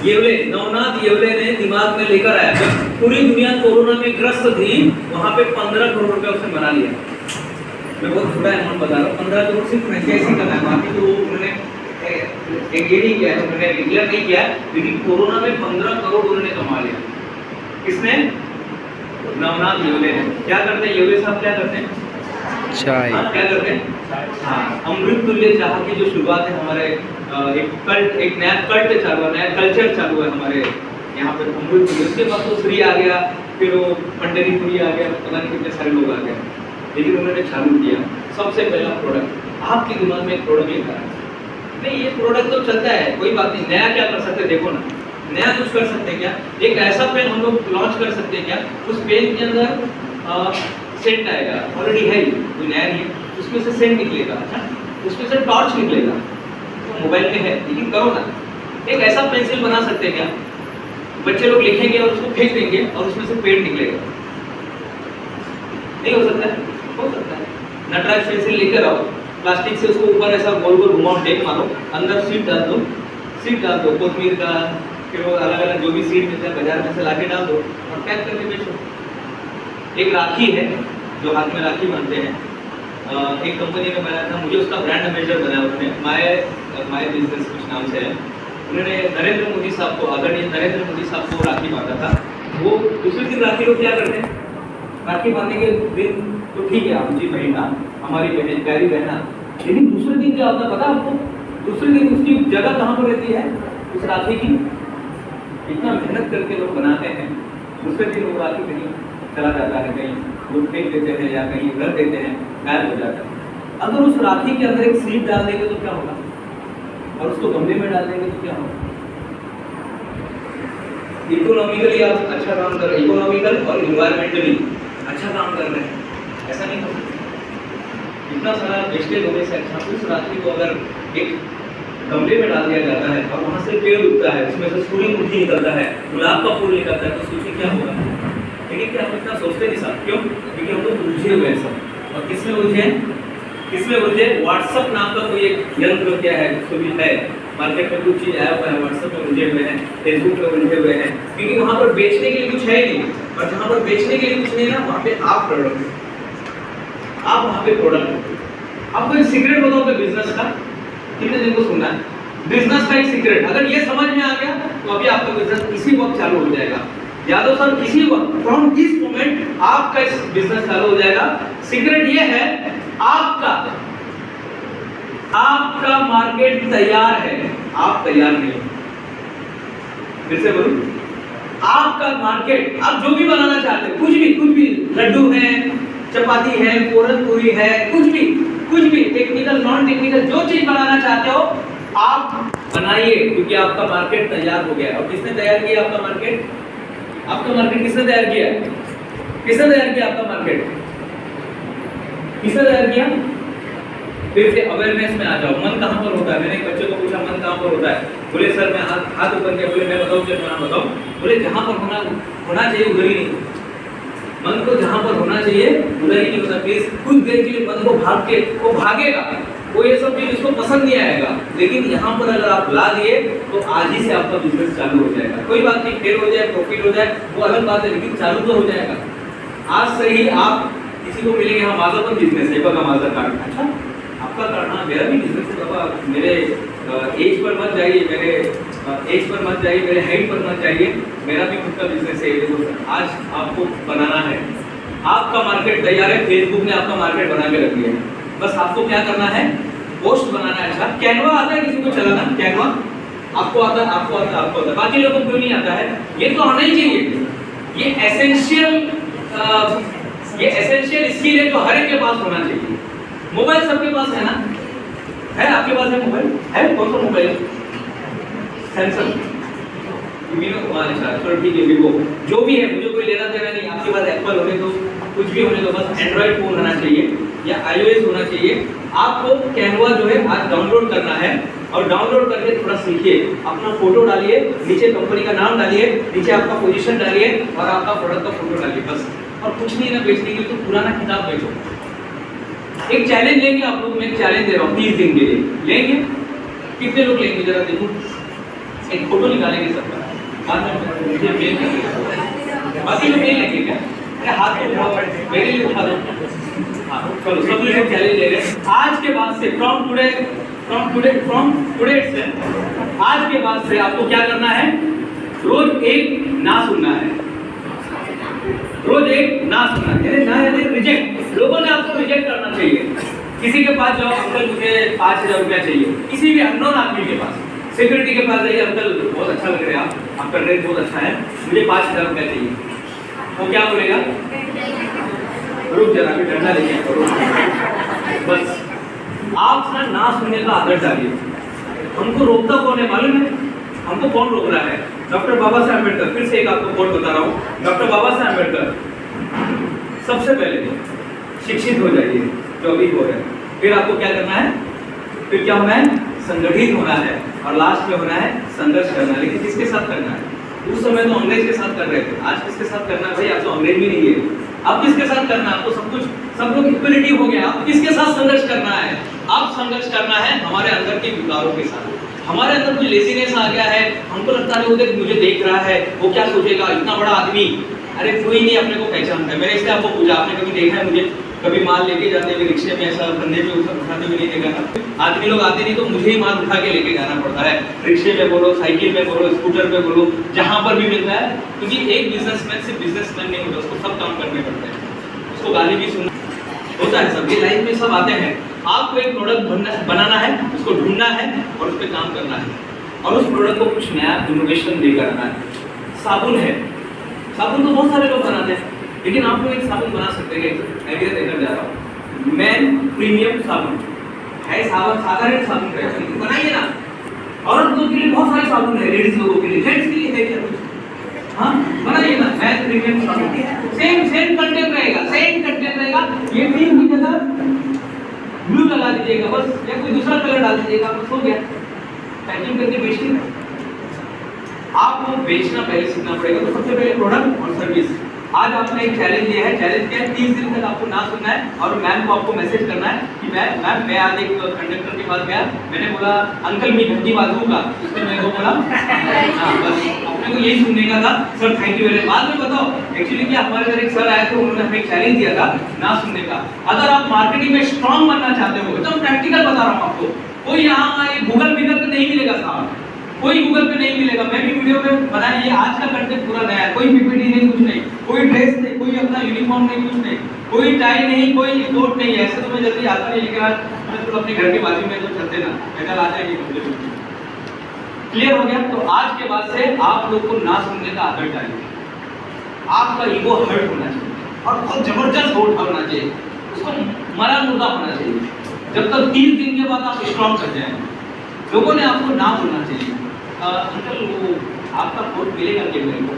येवले, नवनाथ येवले ने दिमाग में लेकर आया। जब पूरी दुनिया कोरोना में ग्रस्त थी, वहां पे 15 करोड़ रुपया उसने बना लिया। मैं बहुत छोटा अमाउंट बता रहा हूँ, 15 करोड़ सिर्फ फ्रेंचाइजी का है, बाकी तो उन्होंने एक ये नहीं किया, उन्होंने डिक्लेयर नहीं किया, लेकिन कोरोना में 15 करोड़ उन्होंने कमा लिया। किसने? नवनाथ येवले ने। क्या करते हैं येवले साहब, क्या करते हैं? चाय। क्या करते हैं? हाँ, अमृत तुल्य चाह की जो शुरुआत है हमारे एक नया कल्ट चालू है, नया कल्चर चालू है हमारे यहाँ पे अमृत तुल्य। उसके बाद तो श्री आ गया, फिर वो पंडरीपुरी आ गया, पता नहीं कितने सारे लोग आ गए, लेकिन उन्होंने चालू किया। सबसे पहला प्रोडक्ट आपके दिमाग में एक प्रोडक्ट लेकर आया, नहीं ये प्रोडक्ट तो चलता है, कोई बात नहीं, नया क्या कर सकते हैं, देखो ना नया कुछ कर सकते हैं क्या, एक ऐसा पेन हम लोग लॉन्च कर सकते हैं क्या, उस पेन के अंदर सेंट आएगा, ऑलरेडी है, कोई नया नहीं है, उसमें से सेंट निकलेगा, अच्छा उसमें से टॉर्च निकलेगा, तो मोबाइल में है, लेकिन करो ना, एक ऐसा पेंसिल बना सकते हैं क्या, बच्चे लोग लिखेंगे और उसको फेंक देंगे और उसमें से पेंट निकलेगा, नहीं हो सकता है? हो सकता है। नटराज पेंसिल लेकर आओ, प्लास्टिक से उसको ऊपर ऐसा गोल गोल घुमाओ, टेप मारो, अंदर सीड डाल दो कोथमीर का, फिर वो अलग अलग जो भी सीड मिलता है बाजार में से लाके डाल दो और पैक करके बेचो। एक राखी है जो हाथ में राखी बांधते हैं, एक कंपनी ने बनाया था, मुझे उसका ब्रांड एम्बेसडर बनाया उन्होंने, माय बिजनेस कुछ नाम से है, उन्होंने नरेंद्र मोदी साहब को, आदरणीय नरेंद्र मोदी साहब को राखी बांधा था। वो दूसरे दिन राखी लोग क्या करते हैं, राखी बांधने के दिन तो ठीक है आपकी बहना, हमारी बहन, प्यारी बहना, लेकिन दूसरे दिन क्या होता है पता आपको? दूसरे दिन उसकी जगह कहाँ पर रहती है उस राखी की? इतना मेहनत करके लोग बनाते हैं, दूसरे दिन वो राखी कहीं चला जाता है, कहीं लोग फेंक देते हैं या कहीं रख देते हैं, गायब हो जाता है। अगर उस राखी के अंदर एक सीड डाल देंगे तो क्या होगा, और उसको गमले में डाल देंगे तो क्या होगा? इकोनॉमिकली आप अच्छा काम कर रहे हैं, इकोनॉमिकल और इन्वायरमेंटली अच्छा काम कर रहे हैं, ऐसा नहीं हो सकता। इतना सारा वेस्टेज होने से अच्छा उस रात्रि को अगर एक गमले में डाल दिया जाता है और वहाँ से पेड़ उगता है, उसमें से सूर्यमुखी निकलता है, गुलाब का फूल निकलता है, तो सोचिए क्या होगा। लेकिन क्या हम इतना सोचते नहीं साहब, क्यों? क्योंकि हम लोग उलझे हुए हैं सब। और किसमें उलझे हैं? किसमें उलझे? व्हाट्सअप नाम का कोई एक यंत्र क्या है, उसको भी है मार्केट में, कुछ चीज़ आया हुआ है, व्हाट्सएप में उलझे हुए हैं, फेसबुक में उलझे हुए हैं, क्योंकि वहाँ पर बेचने के लिए कुछ है ही नहीं। और जहाँ पर बेचने के लिए कुछ नहीं ना, वहाँ पे आप प्रोडक्ट, आप वहाँ पे प्रोडक्ट। आपको एक सीक्रेट बताओ कि बिजनेस का, कितने दिन को सुनना है? बिजनेस का एक सीक्रेट, अगर ये समझ में आ गया तो अभी आपका बिजनेस इसी वक्त चालू हो जाएगा। यादव सर, इसी वक्त, फ्रॉम दिस मोमेंट आपका इस बिजनेस चालू हो जाएगा। सीक्रेट ये है, आपका मार्केट तैयार है, आप तैयार नहीं हो। फिर से बोलूं, आपका मार्केट, आप जो भी बनाना चाहते हैं, कुछ भी, लड्डू है, चपाती है, पूरन पूरी है, कुछ भी टेक्निकल नॉन टेक्निकल जो चीज बनाना चाहते हो आप बनाइए, क्योंकि आपका मार्केट तैयार हो गया। और किसने तैयार किया आपका मार्केट? आपका मार्केट किसने तैयार किया? किसने तैयार किया आपका मार्केट? किसने तैयार किया? फिर से अवेयरनेस में आ जाओ। मन कहाँ पर होता है? मैंने एक बच्चे को पूछा मन कहाँ पर होता है, बोले सर मैं हाथ ऊपर किया, बोले मैं बताऊँ क्या बताऊँ, बोले जहाँ पर होना चाहिए उधर ही नहीं। मन को जहाँ पर होना चाहिए उधर ही नहीं होता। प्लीज कुछ देर के लिए मन को भागेगा, वो ये सब चीज इसको पसंद नहीं आएगा, लेकिन यहाँ पर अगर आप ला दिए तो आज ही से आपका बिजनेस चालू हो जाएगा। कोई बात नहीं, फेल हो जाए, प्रॉफिट हो जाए, वो अलग बात है, लेकिन चालू तो हो जाएगा। आज से ही आप किसी को मिलेंगे, हाँ माझा पण बिजनेस आहे बघा, माझा कार्ड, अच्छा आपका कार्ड, हाँ मेरा भी बिजनेस है बाबा, मेरे एज पर मत जाइए, मेरे हाइट पर मत जाइए, मेरा भी खुद का बिजनेस है। देखो आज आपको बनाना है, आपका मार्केट तैयार है, फेसबुक ने आपका मार्केट बना के रख दिया है, बस आपको क्या करना है, पोस्ट बनाना है। अच्छा कैनवा आता है किसी को चलाना? कैनवा आपको आता है, बाकी लोगों को क्यों नहीं आता है? ये तो आना ही चाहिए, ये एसेंशियल स्किल है जो हर एक के पास होना चाहिए। मोबाइल सबके पास है ना? है, आपके पास है मोबाइल? है, कौन सा मोबाइल? सैमसंग, अच्छा चलो ठीक है, वीवो, जो भी है, मुझे कोई लेना देना नहीं। आपके पास एप्पल होने दो, कुछ भी होने दो, बस एंड्रॉइड फोन होना चाहिए या iOS होना चाहिए। आपको कैनवा जो है आज डाउनलोड करना है, और डाउनलोड करके थोड़ा सीखिए, अपना फोटो डालिए, नीचे कंपनी का नाम डालिए, नीचे आपका पोजीशन डालिए और आपका प्रोडक्ट का फोटो डालिए, बस। और कुछ नहीं ना बेचने के लिए तो पुराना किताब बेचो। एक चैलेंज लेंगे आप लोग, मैं एक चैलेंज दे रहा हूँ 30 दिन के लिए, लेंगे? कितने लोग लेंगे जरा देखो, एक फोटो निकालेंगे सबका, मुझे मेल करेंगे, बाकी लोग नहीं लेंगे क्या? अरे हाथ तो उठाओ, मेरे लिए उठा दो। हाँ चलो, सब लोग चैलेंज ले रहे हैं। आज के बाद से फ्रॉम टुडे से, आज के बाद से आपको क्या करना है, रोज एक ना सुनना है, रोज एक ना सुनना है, ना यानी रिजेक्ट। लोगों ने आपको रिजेक्ट करना चाहिए। किसी के पास जाओ, अंकल मुझे 5000 रुपया चाहिए, किसी भी अननोन आदमी के पास, सिक्योरिटी के पास जाइए, अंकल बहुत अच्छा लग रहा है आपका ड्रेस बहुत अच्छा है, मुझे 5000 रुपया चाहिए। वो क्या बोलेगा? रुक जरा, अभी डंडा लेके करो। बस आप ना सुनने का आदत डालिए। हमको रोकता कौन है मालूम है? हमको कौन रोक रहा है? डॉक्टर बाबा साहब अम्बेडकर। फिर से एक आपको कोट बता रहा हूँ, डॉक्टर बाबा साहब अम्बेडकर। सबसे पहले शिक्षित हो जाइए, जो अभी हो रहे हैं। फिर आपको क्या करना है? फिर क्या होना है? संगठित होना है, और लास्ट में होना है संघर्ष करना है। लेकिन किसके साथ करना है? उस समय तो अंग्रेज के साथ कर रहे थे, आज किसके साथ करना है? भाई आप तो अंग्रेज भी नहीं है, अब किसके साथ करना है? आपको सब कुछ, सब लोग इक्वलिटी हो गया, अब किसके साथ संघर्ष करना है? अब संघर्ष करना है हमारे अंदर के विकारों के साथ। हमारे अंदर कोई लेजीनेस आ गया है, हमको लगता है वो देख मुझे देख रहा है, वो क्या सोचेगा, इतना बड़ा आदमी, अरे कोई नहीं अपने को पहचानता है। मैंने इसलिए आपको पूछा, आपने कभी देखा है मुझे कभी माल लेके जाते हुए रिक्शे में ऐसा कंधे पे उठाते हुए नहीं देखा? आदमी लोग आते नहीं तो मुझे ही माल उठा के लेके जाना पड़ता है, रिक्शे में बोलो, साइकिल में बोलो, स्कूटर पे बोलो, जहाँ पर भी मिलता है। क्योंकि एक बिजनेसमैन सिर्फ बिजनेसमैन नहीं होता, उसको सब काम करने पड़ते हैं, उसको गाली भी सुनना होता है, सबकी लाइफ में सब आते हैं। आपको एक प्रोडक्ट बनाना है, उसको ढूंढना है और उस पर काम करना है, और उस प्रोडक्ट को कुछ नया इनोवेशन लेकर आना है। साबुन है, साबुन तो बहुत सारे लोग बनाते हैं, लेकिन आप लोग एक साबुन बना सकते हैं, आइडिया देकर जा रहा हूँ। मैन प्रीमियम साबुन है, साबुन साधारण साबुन रहेगा, बनाइए ना। औरत लोगों के लिए बहुत सारे साबुन है, लेडीज लोगों के लिए, जेंट्स के लिए है क्या कुछ? हाँ बनाइए ना, मैन प्रीमियम साबुन, सेम कंटेंट रहेगा, ये दीजिएगा बस, या कोई दूसरा कलर डाल दीजिएगा बस, हो गया। पैकिंग करके बेचनी है। आपको बेचना पहले सीखना पड़ेगा। तो सबसे पहले प्रोडक्ट और सर्विस। आज आपने एक चैलेंज दिया है। चैलेंज क्या है? 30 दिन तक आपको ना सुनना है और मैम को आपको मैसेज करना है कि मैम मैं आज एक कंडक्टर के पास गया, मैंने बोला अंकल मैं घंटी बाजू का, उसने मेरे को बोला हाँ बस अपने को यही सुनने का था sir, thank you very much. बाद में बताओ एक्चुअली क्या हमारे घर एक सर आए थे, उन्होंने हमें एक चैलेंज दिया था ना सुनने का। अगर आप मार्केटिंग में स्ट्रांग बनना चाहते हो तो प्रैक्टिकल बता रहा हूँ आपको, कोई यहाँ गूगल मिलर पे नहीं मिलेगा साहब, कोई गूगल पे नहीं मिलेगा। मैं भी वीडियो में बनाया, ये आज का कंटेंट पूरा नया है, कोई पीपीटी नहीं, कुछ नहीं, कोई ड्रेस नहीं, कोई अपना यूनिफॉर्म नहीं, कुछ नहीं, कोई टाई नहीं, कोई कोट नहीं। ऐसे तो मैं जल्दी आता नहीं, लेकिन आज मैं तो अपने घर के बाजू में तो चलते ना, मैं कल आ जाएगी कंप्लीट। क्लियर हो गया? तो आज के बाद से आप लोग को ना सुनने का आदत डालिए। आपका ईगो हर्ट होना चाहिए और बहुत जबरदस्त होना चाहिए, उसको मरा मुर्दा होना चाहिए। जब तक 30 दिन के बाद आप स्ट्रॉन्ग कर जाएं, लोगों ने आपको ना बोलना चाहिए। अंकल वो आपका कोट मिलेगा क्या मेरे को?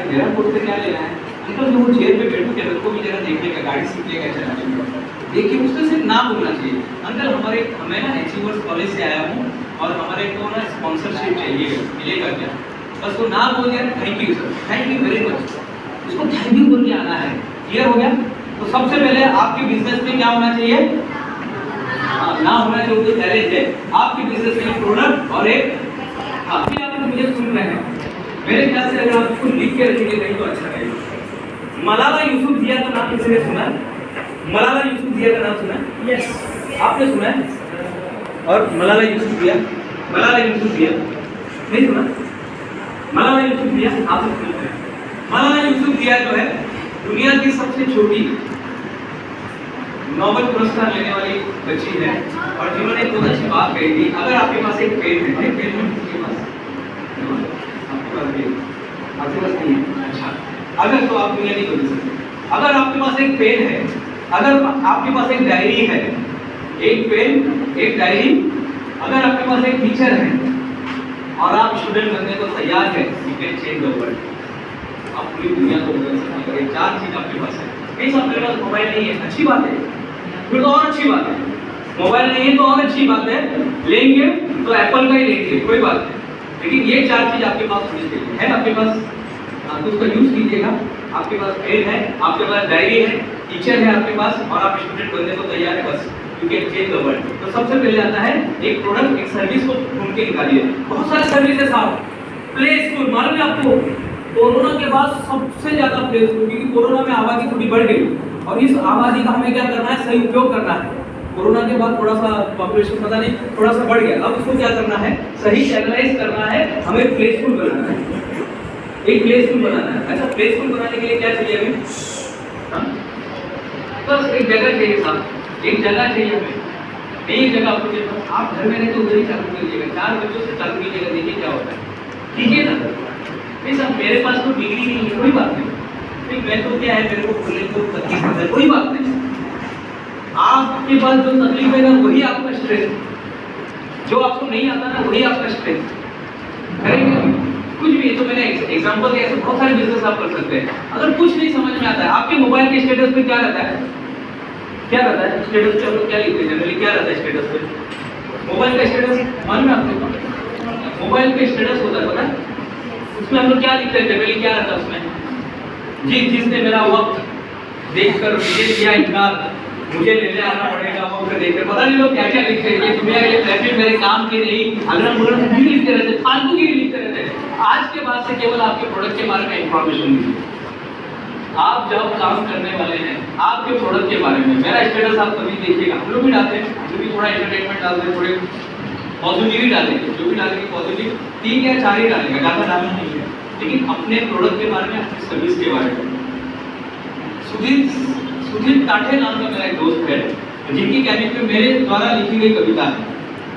मेरा कोट से क्या लेना है? अंकल जो वो चेयर पे बैठो क्या, मेरे को भी जरा देखने का, गाड़ी सीख लेगा चलाने का। देखिए उससे सिर्फ ना बोलना चाहिए। अंकल हमें ना अचीवर्स कॉलेज से आया हूँ और हमारे को ना स्पॉन्सरशिप चाहिए, मिलेगा क्या? बस वो ना बोल दिया thank you sir, thank you very much, उसको थैंक यू बोल के आना है। क्लियर हो गया? तो सबसे पहले आपके बिजनेस में क्या होना चाहिए? ना होना जो चैलेंज है आपके बिजनेस में प्रोडक्ट और एक फिर आप मुझे सुन रहे हैं, मेरे ख्याल से अगर आप इसको लिख के रखेंगे कहीं तो अच्छा रहेगा। मलाला यूसुफज़ई का नाम किसी ने सुना है? मलाला यूसुफज़ई का नाम सुना है? यस, आपने सुना है? और मलाला यूसुफज़ई नहीं सुना? मलाला यूसुफज़ई आपने सुना है? मलाला यूसुफज़ई जो है दुनिया की सबसे छोटी नोबेल पुरस्कार लेने वाली बच्ची है और जिन्होंने बहुत अच्छी बात कही थी। अगर आपके पास एक पेन है, एक पेन है आपके पास नहीं है, अच्छा, अगर तो आप दुनिया नहीं बदल सकते। अगर आपके पास एक पेन है, अगर आपके पास एक डायरी है, एक पेन एक डायरी, अगर आपके पास एक टीचर है और आप स्टूडेंट बनने को तैयार है, you can change the world. आप पूरी दुनिया को बदल सकते हैं। चार चीज आपके पास है। कई साल मेरे पास मोबाइल नहीं है, अच्छी बात है, फिर तो और अच्छी बात है। मोबाइल नहीं है तो और अच्छी बात है, लेंगे तो एप्पल का ही लेंगे, कोई बात नहीं, लेकिन ये चार चीज आपके पास होनी चाहिए। है आपके पास तो उसका यूज कीजिएगा। आपके पास पेन है, आपके पास डायरी है, टीचर है आपके पास और आप स्टूडेंट बनने को तैयार है, बस you can change the world. तो सबसे पहले आता है एक प्रोडक्ट, एक सर्विस को ढूंढ के निकालिए। बहुत सारे सर्विसेज आप प्ले स्कूल, मालूम है आपको कोरोना के बाद सबसे ज्यादा प्ले स्कूल, क्योंकि कोरोना में आबादी थोड़ी बढ़ गई और इस आबादी का हमें क्या करना है? सही उपयोग करना है। कोरोना के बाद थोड़ा सा पॉपुलेशन पता नहीं थोड़ा सा बढ़ गया, अब इसको क्या करना है? सही चैनलाइज करना है, हमें प्ले स्कूल बनाना है, एक प्ले स्कूल बनाना है। अच्छा, प्ले स्कूल बनाने के लिए क्या चाहिए हमें? बस एक जगह चाहिए साहब, एक जगह चाहिए हमें। एक जगह आपको चाहिए, आप घर में रहते उधर ही चालू कीजिएगा, 4 बच्चों से चालू कीजिएगा, देखिए क्या होता है। कीजिए ना नहीं साहब, मेरे पास तो डिग्री नहीं है, कोई बात नहीं, मैं तो क्या है, मेरे को खुलने को तकलीफ है, कोई बात नहीं। आपके पास जो तकलीफ है ना वही आपका स्ट्रेस, जो आपको नहीं आता ना वही आपका स्ट्रेस। करेंगे कुछ भी, तो मैंने एग्जांपल दिया, ऐसे बहुत सारे बिजनेस आप कर सकते हैं। अगर कुछ नहीं समझ में आता है, आपके मोबाइल के स्टेटस पे क्या रहता है? क्या रहता है स्टेटस पे? हम लोग क्या लिखते हैं जनरली? क्या रहता है स्टेटस पे? मोबाइल का स्टेटस मालूम है आपको? मोबाइल पे स्टेटस होता है, पता है? उसमें हम लोग क्या लिखते हैं जनरली? क्या रहता है उसमें? जिसने मेरा वक्त देखकर मुझे किया इनकार, मुझे लेने आना पड़ेगा वक्त देखकर। पता नहीं लोग क्या क्या लिखते हैं, ये दुनिया के प्रेसिडेंट मेरे काम के नहीं, अगर मुझे भी लिखते रहते, फालतू की लिखते रहते। आज के बाद से केवल आपके प्रोडक्ट के बारे में इंफॉर्मेशन दीजिए। आप जब काम करने वाले हैं आपके प्रोडक्ट के बारे में, मेरा स्टेटस आप कभी देखिएगा, हम लोग भी डालते हैं, हम भी थोड़ा एंटरटेनमेंट डालते हैं, थोड़े पॉजिटिव डालेंगे, जो भी डालेंगे पॉजिटिव 3 या 4 ही डालेंगे, ज़्यादा डालना नहीं है, लेकिन अपने प्रोडक्ट के बारे में, अपनी सर्विस के बारे में। सुधीर टाठे नाम का मेरा एक दोस्त है, जिनकी कैबिन में मेरे द्वारा लिखी गई कविता है।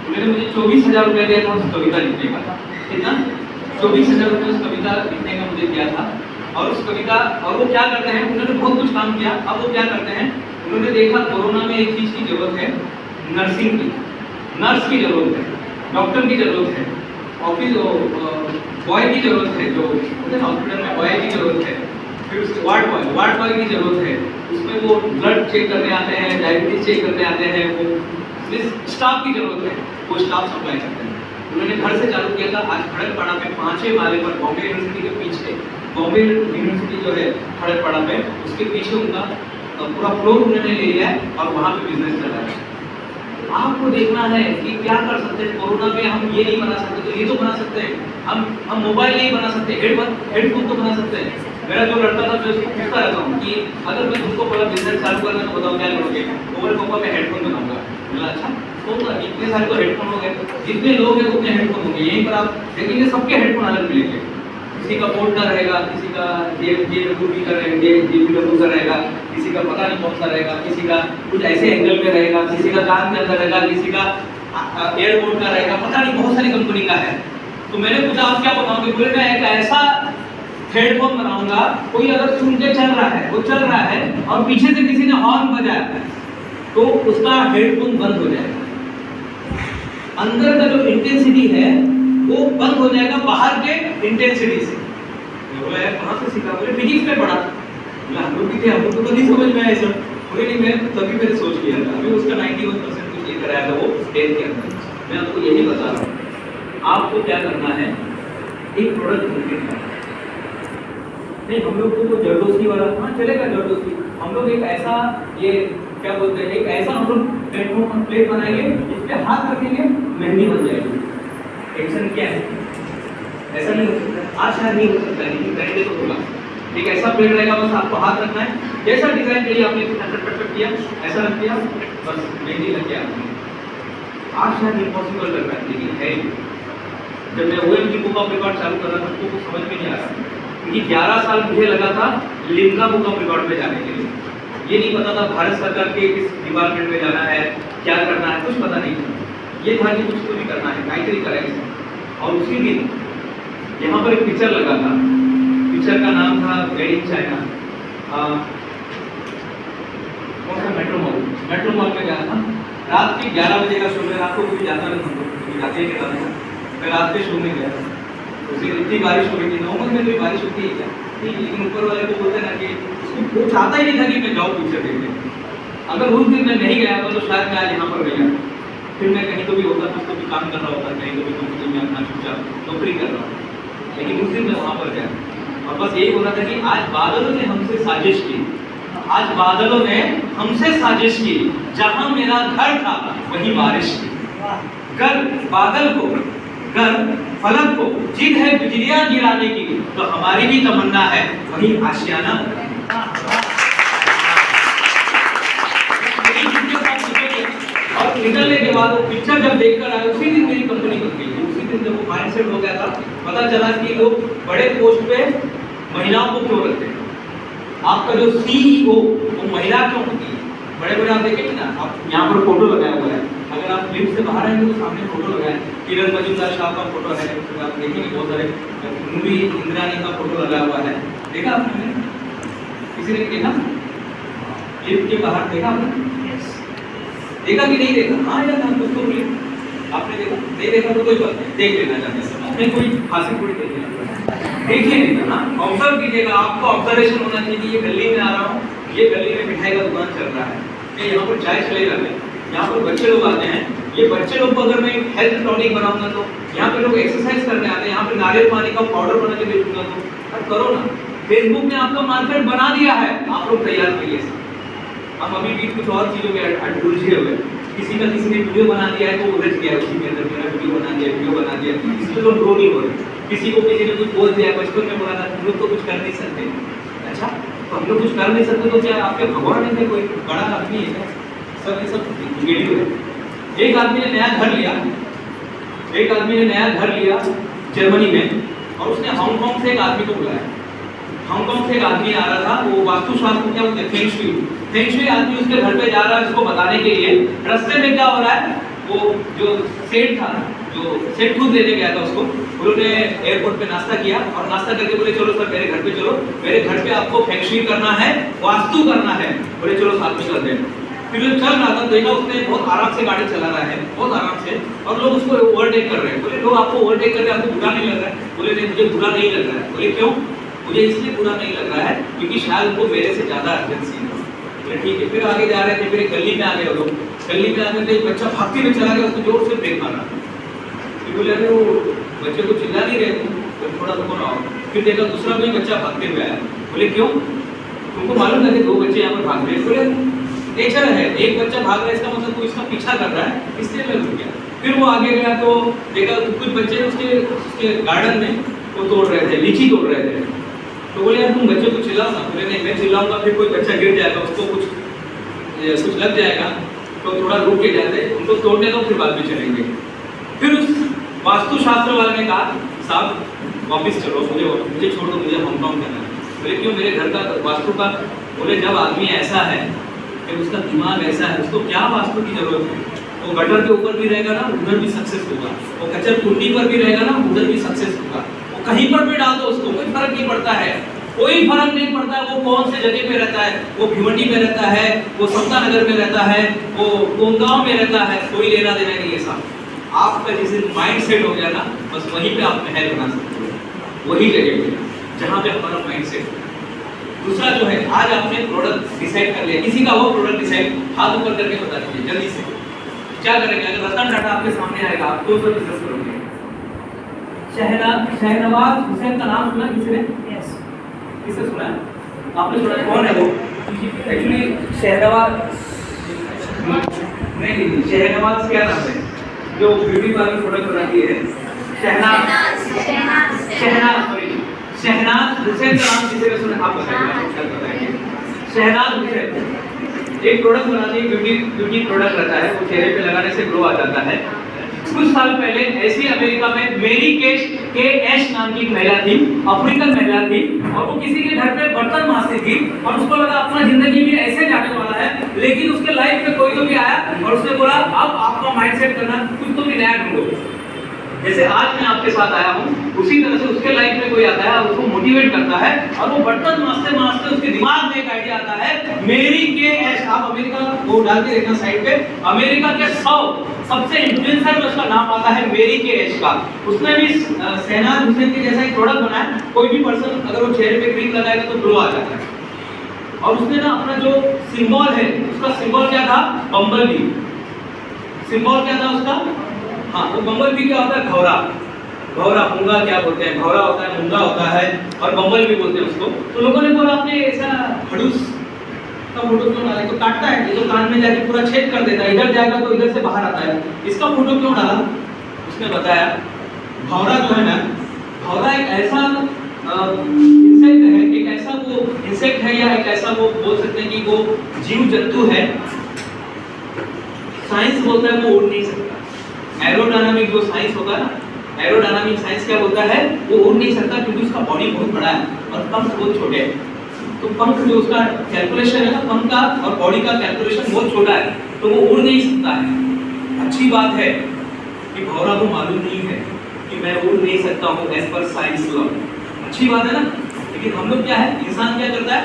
उन्होंने मुझे 24,000 रुपये दिया था उस कविता लिखने का। कितना? 24,000 रुपये उस कविता लिखने का मुझे दिया था। और उस कविता, और वो क्या करते हैं, उन्होंने बहुत कुछ काम किया। अब वो क्या करते हैं, उन्होंने देखा कोरोना में एक चीज़ की जरूरत है, नर्सिंग की, नर्स की जरूरत है, डॉक्टर की जरूरत है, ऑफिस बॉय की जरूरत है, जो हॉस्पिटल में बॉय की जरूरत है, फिर उसके वार्ड बॉय की जरूरत है, उसमें वो ब्लड चेक करने आते हैं, डायबिटीज चेक करने आते हैं, वो स्टाफ की जरूरत है, वो स्टाफ सप्लाई करते हैं। उन्होंने घर से चालू किया था। आज खड़कपाड़ा में 5वें माले पर बॉम्बे यूनिवर्सिटी के पीछे, बॉम्बे यूनिवर्सिटी जो है खड़कपाड़ा में, उसके पीछे उनका पूरा फ्लोर उन्होंने ले लिया है और वहाँ पे बिजनेस चला है। आपको देखना है कि क्या कर सकते हैं। कोरोना में हम ये नहीं बना सकते तो ये तो बना सकते हैं, हम मोबाइल नहीं बना सकते, हेडफोन तो बना सकते हैं। मेरा जो लड़का था मैं उसको पूछता रहता हूँ कि अगर मैं तुमको बोला बिजनेस चालू करना तो बताओ क्या करोगे? मोबाइल पापा मैं हेडफोन बनाऊंगा। बोला अच्छा तो इतने सारे तो हेडफोन हो गए, जितने लोग हैं उतने हेडफोन होंगे, यहीं पर आप देखेंगे सबके हेडफोन अलग मिलेंगे। किसी का बोट का रहेगा, किसी का JW का रहेगा, किसी का पता नहीं कौन सा रहेगा, किसी का कुछ ऐसे एंगल में रहेगा, किसी का कान के अंदर रहेगा, किसी का एयरपोर्ट का रहेगा, पता नहीं बहुत सारी कंपनी का है। तो मैंने पूछा आप क्या बनाओगे? बोले मैं एक ऐसा हेडफोन बनाऊंगा, कोई अगर सुन के चल रहा है, वो चल रहा है और पीछे से किसी ने हॉर्न बजाया तो उसका हेडफोन बंद हो जाएगा। अंदर का जो इंटेंसिटी है वो बंद हो जाएगा बाहर के इंटेंसिटी से। बोला यार कहाँ से सीखा? बोले फिजिक्स में पढ़ा। बोला हम लोग भी थे, हम लोग को तो नहीं समझ में आया सब। बोले नहीं मैं तभी मैंने सोच लिया था, अभी उसका 91% कुछ ये कराया था वो 10 के अंदर। मैं आपको यही बता रहा हूँ, आपको क्या करना है, एक प्रोडक्ट मार्केट करना है। नहीं हम लोग को वो जरदोसी वाला, हाँ चलेगा जरदोसी, हम लोग एक ऐसा ये क्या बोलते हैं, एक ऐसा हम लोग प्लेटफॉर्म प्लेट बनाएंगे इस पे हाथ रखेंगे मेहंदी बन जाएगी। टेंशन क्या है? ऐसा नहीं हो सकता, आज शायद नहीं हो सकता है, लेकिन करेंगे तो होगा। एक ऐसा प्लेट रहेगा, बस आपको हाथ रखना है, जैसा डिजाइन के लिए आपने कट किया ऐसा रख दिया, बस मेहंदी लग गया। आज शायद इम्पॉसिबल लग रहा है, लेकिन है। जब मैं OM की बुक ऑफ रिकॉर्ड चालू कर रहा था तो कुछ समझ में नहीं आ रहा, क्योंकि 11 साल मुझे लगा था लिम्का बुक ऑफ रिकॉर्ड में जाने के लिए। ये नहीं पता था भारत सरकार के किस डिपार्टमेंट में जाना है, क्या करना है, कुछ पता नहीं था। ये था कि कुछ तो भी करना है, काहीतरी करायचं। और उसी दिन यहाँ पर एक पिक्चर लगा था, पिक्चर का नाम था मेड इन चाइना। कौन सा? मेट्रो मॉल में गया था। रात के 11 बजे का शो में, रात को कोई जाता नहीं, हम लोग जाते ही नहीं, मैं रात के शो में गया था। उसी इतनी बारिश हो रही थी, नवंबर में कोई बारिश होती है क्या? नहीं, लेकिन ऊपर वाले को बोलते ना कि उसको वो चाहता ही नहीं था कि मैं जाऊँ पिक्चर देखने। अगर उस दिन मैं नहीं गया तो शायद मैं आज यहाँ पर गया, फिर मैं कहीं तो भी होता, कुछ तो भी काम कर रहा होता, कहीं तो भी कंपनी में अपना चुपचाप नौकरी कर रहा हूँ। लेकिन उस दिन मैं वहाँ पर गया और बस यही बोला था कि आज बादलों ने हमसे साजिश की, आज बादलों ने हमसे साजिश की, जहाँ मेरा घर था वहीं बारिश की। कर बादल को, कर फलक को, जिद है बिजलियां गिराने की, तो हमारी भी तमन्ना है वहीं आशियाना। और निकलने के बाद वो पिक्चर जब देखकर आए, उसी दिन मेरी कंपनी बन गई। उसी दिन जब वो माइंडसेट हो गया था, पता चला कि लोग बड़े पोस्ट पे महिलाओं को क्यों रखते हैं। आपका जो CEO वो महिला क्यों होती है? बड़े बड़े आप देखेंगे ना, आप यहाँ पर फोटो लगाया हुआ है, अगर आप लिफ्ट से बाहर आएंगे तो सामने फोटो लगा है, किरण मजूमदार साहब का फोटो है, तो आप देखेंगे बहुत सारे, मूवी इंद्रानी का फोटो लगा हुआ है। देखा आपने? किसी ने देखा? लिफ्ट के बाहर देखा आपने? देखा कि नहीं देखा? हाँ यार हम कुछ तो बोले, आपने देखा? नहीं देखा तो कोई बात नहीं, देख लेना चाहते हैं, अपने कोई हासिल थोड़ी देख लेना, देखिए नहीं ना, ऑब्जर्व कीजिएगा। आपको ऑब्जर्वेशन होना चाहिए कि ये गली में आ रहा हूँ, ये गली में मिठाई का दुकान चल रहा है, ये यहाँ पर चाय चले जाते हैं, यहाँ पर बच्चे लोग आते हैं, ये बच्चे लोग को अगर मैं हेल्थ टॉनिक बनाऊंगा तो यहाँ पे लोग एक्सरसाइज करने आते हैं, यहाँ पे नारियल पानी का पाउडर बना के बेचूंगा तो अब करो ना। फेसबुक ने आपका मार्केट बना दिया है, आप लोग तैयार करिए। हम अभी भी कुछ और चीजों में उलझे हुए, किसी ने वीडियो बना दिया है तो उलझ गया उसी के अंदर, मेरा वीडियो बना दिया, इसलिए लोग ग्रो नहीं हो रहे। किसी को किसी ने कुछ बोल दिया, बचपन में बोला था तुम लोग तो कुछ कर नहीं सकते। अच्छा तो हम लोग कुछ कर नहीं सकते तो क्या आपके भगवान है? कोई बड़ा आदमी है? सब ये सब वीडियो है। एक आदमी ने नया घर लिया, जर्मनी में, और उसने हांगकांग से एक आदमी को बुलाया। हांगकांग से एक आदमी आ रहा था, वो वास्तुशास्त्र क्या बोलते हैं, फेंग शुई आदमी उसके घर पे जा रहा है उसको बताने के लिए। रास्ते में क्या हो रहा है, वो जो सेठ था, जो सेठ खुद लेने गया था उसको, उन्होंने एयरपोर्ट पे नाश्ता किया और नाश्ता करके बोले चलो सर मेरे घर पे चलो, मेरे घर पे आपको फेंग शुई करना है, वास्तु करना है। बोले चलो साथ में चलते हैं। फिर वो चल रहा था, देखा उसने बहुत आराम से गाड़ी चला रहा है, बहुत आराम से, और लोग उसको ओवरटेक कर रहे हैं। बोले लोग आपको ओवरटेक कर रहे हैं, आपको बुरा नहीं लग रहा है? बोले नहीं मुझे बुरा नहीं लग रहा है। बोले क्यों? मुझे इसलिए बुरा नहीं लग रहा है क्योंकि शायद उनको मेरे से ज़्यादा अर्जेंसी है। बोले ठीक है। फिर आगे जा रहे थे, फिर एक गली में आ गए वो लोग। गली में आगे एक बच्चा भागते हुए चला गया, उसको जोर से ब्रेक मारा। फिर बोले अरे वो बच्चे को चिल्ला नहीं रहे थे, तो थोड़ा रुको ना। फिर देखा दूसरा कोई बच्चा भागते हुए आया। बोले क्यों? तुमको मालूम है कि दो बच्चे यहाँ पर भाग रहे हैं? बोले नेचर है, एक बच्चा भाग रहा है इसका मतलब कोई इसका पीछा कर रहा है, इसलिए मैं रुक गया। फिर वो आगे गया तो देखा तो कुछ बच्चे उसके गार्डन में वो तोड़ रहे थे, लीची तोड़ रहे थे। तो बोले यार तुम बच्चों को चिल्लाओ ना। बोले नहीं, मैं चिल्लाऊंगा फिर कोई बच्चा गिर जाएगा, उसको कुछ लग जाएगा, तो थोड़ा रुक के जाते, उनको तोड़ने दो फिर बाद में चलेंगे। फिर उस वास्तुशास्त्र वाले ने कहा साहब वापिस चलो, मुझे छोड़ दो, मुझे हांगकांग जाना है। बोले क्यों? मेरे घर का वास्तु का। बोले जब आदमी ऐसा है कि उसका दिमाग ऐसा है, उसको क्या वास्तु की जरूरत है? वो गटर के ऊपर भी रहेगा ना, उधर भी सक्सेस होगा। वो कचर कुंडी पर भी रहेगा ना, उधर भी सक्सेस होगा। वो कहीं पर भी डाल दो उसको, कोई फर्क नहीं पड़ता है, कोई फर्क नहीं पड़ता। वो कौन से जगह पे रहता है, वो भिवंडी में रहता है, वो समता नगर में रहता है, वो कोंगांव में रहता है, कोई लेना देना नहीं है साहब। आपका जिस दिन माइंड सेट हो गया ना, बस वहीं पे आप महल बना सकते हो, वही जगह पे जहाँ पे हमारा माइंड सेट हो। दूसरा जो है, आज आपने प्रोडक्ट डिसाइड कर लिया, किसी का वो प्रोडक्ट डिसाइड, हाथ ऊपर करके बता दीजिए जल्दी से। क्या करेंगे? अगर रतन टाटा आपके सामने आएगा, आप तो उसको बिजनेस करोगे। शहनवाज हुसैन का नाम सुना किसी ने? यस। किसने सुना है? आपने सुना? कौन है वो? एक्चुअली शहनवाज नहीं, शहनवाज क्या नाम है जो ब्यूटी पार्लर प्रोडक्ट बनाती है? शहनाज हुसैन का नाम किसी ने सुना? आप बताइए। शहनाज हुसैन एक प्रोडक्ट बनाती है, ब्यूटी प्रोडक्ट रहता है, वो चेहरे पे लगाने से ग्लो आ जाता है। कुछ साल पहले ऐसी अमेरिका में मेरी के एश नाम की एक महिला थी, अफ्रीकन महिला थी, और वो किसी के घर पे बर्तन मांजती थी, और उसको लगा अपना जिंदगी में ऐसे जाने वाला है, लेकिन उसके लाइफ में कोई तो भी आया और उसने बोला अब आपका माइंड सेट करना, कुछ तो भी नया ढूंढो। जैसे आज मैं आपके साथ आया हूँ, उसी तरह से उसके लाइफ में कोई आता है और उसको मोटिवेट करता है, और वो बर्तन मांजते मांजते उसके दिमाग में एक आइडिया आता है, मेरी के एश। आप अमेरिका वो डाल के देखना साइड पे, अमेरिका के 100 सबसे इन्फ्लुएंसर में उसका नाम आता है मेरी के एश का। उसने भी शहनाज हुसैन के जैसा एक प्रोडक्ट बनाया। कोई भी पर्सन अगर वो चेहरे पे क्रीम लगाएगा तो ग्लो आ जाता है। और उसने ना अपना जो सिंबल है, उसका सिंबल क्या था? बम्बल बी। सिंबल क्या था उसका? हाँ, तो बम्बल बी क्या होता है? घोड़ा। घोड़ा, मूंगा क्या बोलते हैं? घोड़ा होता है, मूंगा होता है, और बम्बल बी बोलते हैं उसको। तो लोगों ने बोला आपने ऐसा खड़ूस का फोटो क्यों डाला? तो काटता है, ये तो कान में जाके पूरा छेद कर देता है, इधर जाएगा तो इधर से बाहर आता है, इसका फोटो क्यों डाला? उसने बताया घोड़ा जो है ना, घोड़ा एक ऐसा इंसेक्ट है, एक ऐसा वो इंसेक्ट है, या एक ऐसा वो बोल सकते हैं कि वो जीव जंतु है, साइंस बोलता है वो उड़ नहीं सकता। एरोडायनामिक जो साइंस होता है ना, एरोडायनामिक साइंस क्या बोलता है? वो उड़ नहीं सकता क्योंकि उसका बॉडी बहुत बड़ा है और पंख बहुत छोटे हैं। तो पंख जो उसका कैलकुलेशन है ना, पंख का और बॉडी का कैलकुलेशन बहुत छोटा है, तो वो उड़ नहीं सकता है। अच्छी बात है कि घोड़ा को मालूम नहीं है कि मैं उड़ नहीं सकता हूँ एज पर साइंस लॉ। अच्छी बात है ना। लेकिन हम लोग क्या है, इंसान क्या करता है?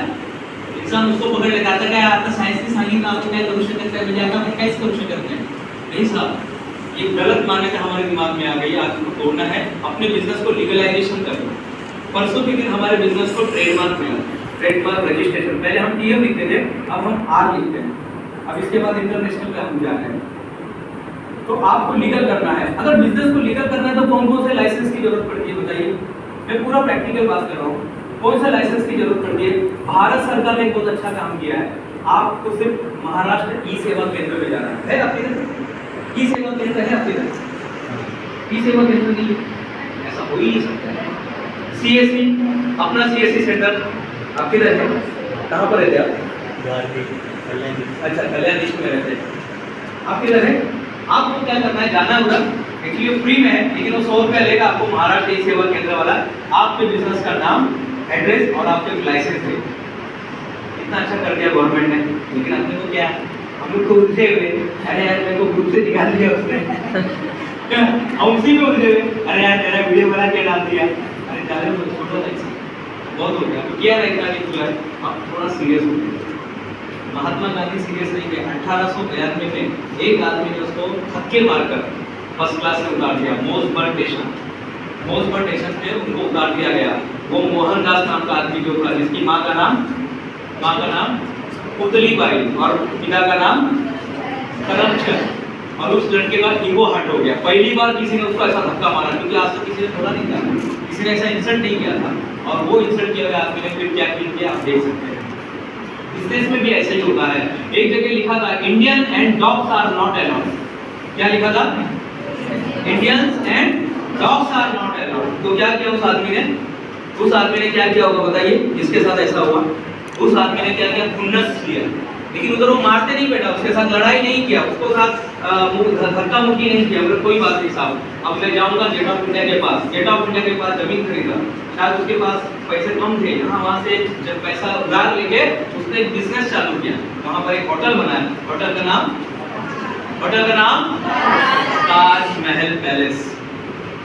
इंसान उसको पकड़ लेता है, क्या आता साइंस की सांगितलं आपण काय करू शकत नाही, म्हणजे आता काहीच करू शकत नाही। नहीं साहब, ये गलत मान्यता हमारे दिमाग में आ गई, आज उसको तोड़ना है। अपने बिजनेस को लीगलाइजेशन करना। परसों के दिन हमारे बिजनेस को ट्रेडमार्क मिला, ट्रेडमार्क रजिस्ट्रेशन। पहले हम टीएम लिखते थे, अब हम आर लिखते हैं। अब इसके बाद इंटरनेशनल पे हम जा रहे हैं। तो आपको लीगल करना है। अगर बिजनेस को लीगल करना है तो कौन कौन से लाइसेंस की जरूरत पड़ती है बताइए? मैं पूरा प्रैक्टिकल बात कर रहा हूँ। कौन सा लाइसेंस की जरूरत पड़ती है? भारत सरकार ने एक बहुत अच्छा काम किया है, आपको सिर्फ महाराष्ट्र ई सेवा केंद्र में जाना है। आपके इधर ई सेवा केंद्र है? आपके इधर ई सेवा केंद्र नहीं, ऐसा हो ही नहीं सकता है। सीएससी, अपना सीएससी सेंटर आपके इधर है? कहाँ पर रहते आप? अच्छा, कल्याण डिस्ट्रिक्ट में रहते हैं। आपके इधर है? आपको क्या करना है, जाना होगा। एक्चुअली फ्री में है, लेकिन वो 100 रुपया लेगा आपको, महाराष्ट्र ई सेवा केंद्र वाला। आपके बिजनेस का नाम, एड्रेस और आपके लाइसेंस है। इतना अच्छा कर दिया गवर्नमेंट ने, लेकिन अपने को क्या, हम लोग को उलझे हुए, अरे यार मेरे को ग्रुप से निकाल दिया उसने हम उसी में उलझे हुए, अरे यार मेरा वीडियो बना के डाल दिया, अरे डाले तो छोड़ो ऐसे, बहुत हो गया। तो क्या रहता है खुला, अब थोड़ा सीरियस हो गया। महात्मा गांधी सीरियस नहीं थे। 1892 में एक आदमी ने उसको धक्के मारकर फर्स्ट क्लास में उतार दिया, मोसबर्ग स्टेशन पे उनको उतार दिया गया। वो मोहनदास नाम का आदमी जो था, जिसकी माँ का नाम पुतली बाई और पिता का नाम करमचंद, और उस लड़के का ईगो हर्ट हो गया। पहली बार किसी ने उसको ऐसा धक्का मारा, क्योंकि आज तक किसी ने थोड़ा नहीं था, किसी ने ऐसा इंसल्ट नहीं किया था, और वो इंसल्ट किया गया आदमी ने फिर क्या किया आप देख सकते हैं। इस देश में भी ऐसा ही होता है। एक जगह लिखा था Indian and dogs are not allowed. क्या लिखा था? Indians and dogs are not allowed. तो क्या किया उस आदमी ने क्या किया होगा बताइए, जिसके साथ ऐसा हुआ? उस आदमी ने क्या किया? खुन्नस लिया, लेकिन उधर वो मारते नहीं बैठा, उसके साथ लड़ाई नहीं किया, उसको साथ धक्का मुक्की नहीं किया, मतलब कोई बात नहीं साहब, अब मैं जाऊंगा गेट ऑफ इंडिया के पास। गेट ऑफ इंडिया के पास जमीन खरीदा, शायद उसके पास पैसे कम थे, वहाँ से जब पैसा उधार लेके उसने एक बिजनेस चालू किया, वहाँ पर एक होटल बनाया। होटल का नाम ताजमहल पैलेस।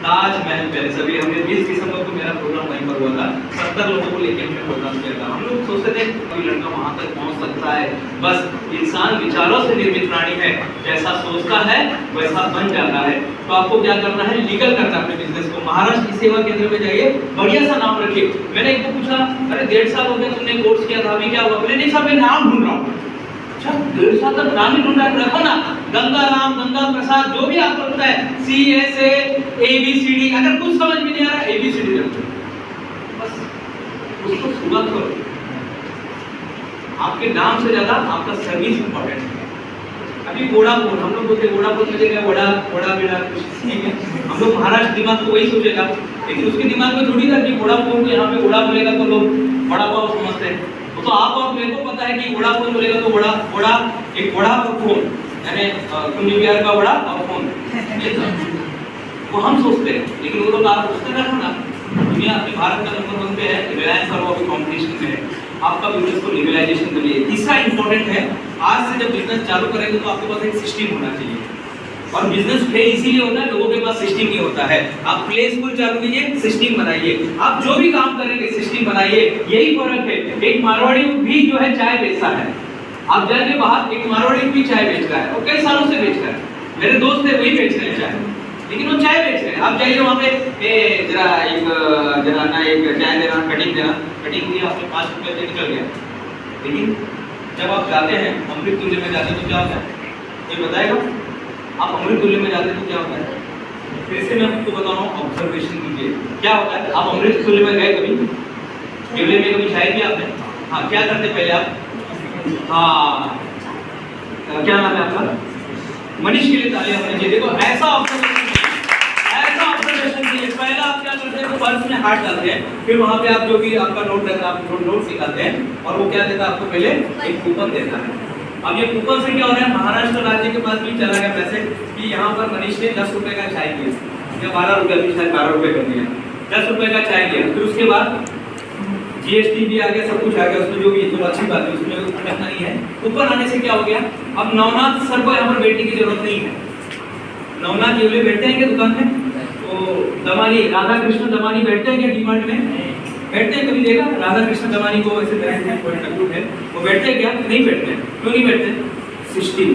अभी हमने 20 दिसंबर को मेरा प्रोग्राम वहीं पर हुआ था, 70 लोगों को लेकर हमने प्रोग्राम किया था। हम लोग सोचते थे कोई लड़का वहां तक पहुंच सकता है, बस इंसान विचारों से निर्मित प्राणी है, जैसा सोचता है वैसा बन जाता है। तो आपको क्या करना है? लीगल करना है अपने बिजनेस को। महाराष्ट्र ई सेवा केंद्र में जाइए, बढ़िया सा नाम रखिए। मैंने एक को पूछा, अरे 1.5 साल हो गया तुमने कोर्स किया था, अभी क्या हुआ? बोले नहीं साहब मैं नाम ढूंढ रहा हूँ। अच्छा 1.5 साल तक नाम ही ढूंढ रहा है, रखो ना गंगा राम, गंगा प्रसाद, जो भी आपको लगता है, CSA ABCD, अगर कुछ समझ में नहीं आ रहा ABCD रखो, बस उसको शुरुआत करो। आपके नाम से ज्यादा आपका सर्विस इंपॉर्टेंट है। अभी वोडाफोन, हम लोग बोलते वोडाफोन में देखा वोडा बेड़ा कुछ नहीं है, हम लोग महाराष्ट्र दिमाग को वही सोचेगा, लेकिन उसके दिमाग में थोड़ी था कि वोडाफोन को यहाँ पे वोडा बोलेगा तो लोग बड़ा पाव समझते हैं। तो आप और मेरे को पता है कि वोडाफोन बोलेगा तो वोडा एक वोडा और फोन, यानी कुंज बिहार का वोडा और फोन, वो हम सोचते हैं, लेकिन वो लोग आप सोचते रहो ना, दुनिया अपने भारत का नंबर 1 पे है, रिलायंस और वो अभी कॉम्पिटिशन में है। आपका बिजनेस को लीगलाइजेशन के लिए तीसरा इंपॉर्टेंट है, आज से जब बिजनेस चालू करेंगे तो आपके पास एक सिस्टम होना चाहिए, और बिजनेस फेल इसीलिए होता है, लोगों के पास सिस्टम नहीं होता है। आप प्ले स्कूल चालू कीजिए, सिस्टम बनाइए, आप जो भी काम करेंगे सिस्टम बनाइए। यही फर्क है, एक मारवाड़ी भी जो है चाय बेचता है, आप जाइए बाहर, एक मारवाड़ी भी चाय बेच रहा है, वो कई सालों से बेच रहा है, मेरे दोस्त है वही बेच रहे हैं चाय, लेकिन वो चाय बेच रहे हैं। आप जाइए वहाँ पे जरा ना एक चाय देना, कटिंग दिया, आपने 5 रुपये से निकल गया। लेकिन जब आप जाते हैं अमृत तुल्य में जाते हैं तो क्या होता है, कोई बताएगा? आप अमृत तुल्य में जाते हैं तो क्या होता है? फिर से मैं आपको बता रहा हूँ, ऑब्जर्वेशन कीजिए क्या होता है। आप अमृत तुल्य में गए कभी? केवले में कभी चाय पिया आपने? हाँ, क्या करते पहले आप? हाँ, क्या नाम है आपका? मनीष के लिए तालियां होनी चाहिए। देखो ऐसा ऑब्जर्वेशन कीजिए। पहले आप क्या करते हैं, पर्स में हाथ डालते हैं, फिर वहाँ पे आप जो भी आपका नोट रहता है, आप नोट निकालते हैं, और वो क्या देता है आपको? पहले एक कूपन देता है। अब ये कूपन से क्या हो रहा है, महाराष्ट्र राज्य के पास भी चला गया पैसे कि यहाँ पर मनीष ने 10 रुपए का चाय किया, या 12 रुपये, अभी शायद 12 रुपये कर दिया, 10 रुपये का चाय किया। फिर उसके बाद GST भी आ गया, सब कुछ आ गया, उसमें जो भी तो अच्छी बात है, उसमें कुछ करना नहीं है। ऊपर आने से क्या हो गया, अब नवनाथ सर को यहाँ पर बैठने की जरूरत नहीं है। नवनाथ येवले बैठते हैं क्या दुकान में? तो दमानी, राधा कृष्ण दमानी बैठते हैं क्या डीमार्ट में? बैठते हैं? कभी देखा राधा कृष्ण दमानी को? ऐसे वो बैठते हैं क्या? नहीं बैठते हैं। क्यों नहीं बैठते? सिस्टम।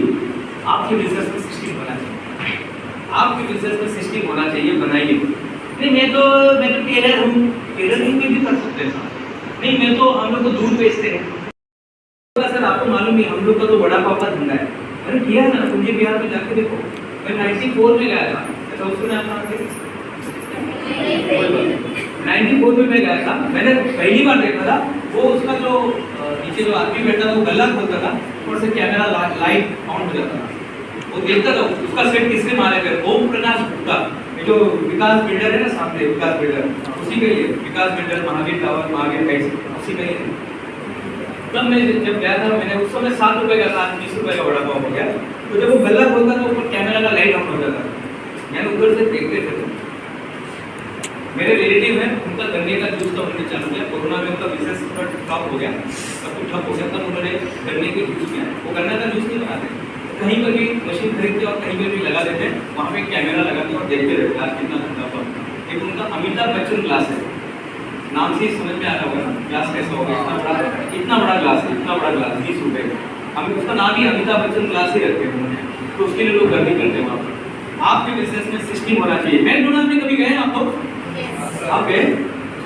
आपके बिजनेस में सिस्टम होना चाहिए, आपके बिजनेस में सिस्टम होना चाहिए, बनाइए। नहीं मैं तो टेलर हूँ, टेलरिंग में भी कर सकते हैं। नहीं मैं तो, हम लोग तो दूध बेचते हैं। सर आपको मालूम नहीं, हम लोग का तो वड़ा पाव का धंधा है। अरे किया ना, कुंज बिहार में जाके देखो, मैं 94 में गया था, ऐसा उसमें आपका 94 में मैं गया था, मैंने पहली बार देखा था वो उसका जो नीचे जो आदमी बैठा था वो गल्ला खोलता था, ऊपर से कैमरा लाइट ऑन हो जाता था, वो देखता था उसका सेट किसने मारे गए। ओम प्रकाश गुप्ता, जो विकास बिल्डर है ना सामने, विकास बिल्डर, उसी का ही है, Vikas builder, Mahavir tower, Mahavir heights, उसी का ही है। तब मैं जब गया था, मैंने उस समय 7 रुपये का था, 20 रुपये का वड़ा पाव हो गया। तो जब वो गल्ला खोलता था ऊपर कैमरा का लाइट ऑन हो जाता था, मैंने उधर से देखते थे। मेरे रिलेटिव हैं, उनका गन्ने का जूस का उन्होंने चालू किया, कोरोना में उनका बिजनेस ठप हो गया, सब कुछ ठप हो गया, तब उन्होंने गन्ने के जूस किया। वो गन्ने का जूस नहीं बनाते, कहीं पर भी मशीन खरीदते और कहीं पर भी लगा देते, वहाँ पे कैमरा लगाते और देखते रहते आज कितना धंधा हुआ। एक उनका अमिताभ बच्चन ग्लास है, नाम से ही समझ में आ रहा होगा ना ग्लास कैसा होगा, इतना बड़ा ग्लास है, इतना बड़ा ग्लास 20 रुपये का। हम उसका नाम ही अमिताभ बच्चन ग्लास ही रखते हैं उन्होंने, तो उसके लिए लोग गर्दी करते हैं वहाँ पर। आपके बिजनेस में सिस्टम होना चाहिए। मैं डोनर में कभी गए आप लोग? आप गए?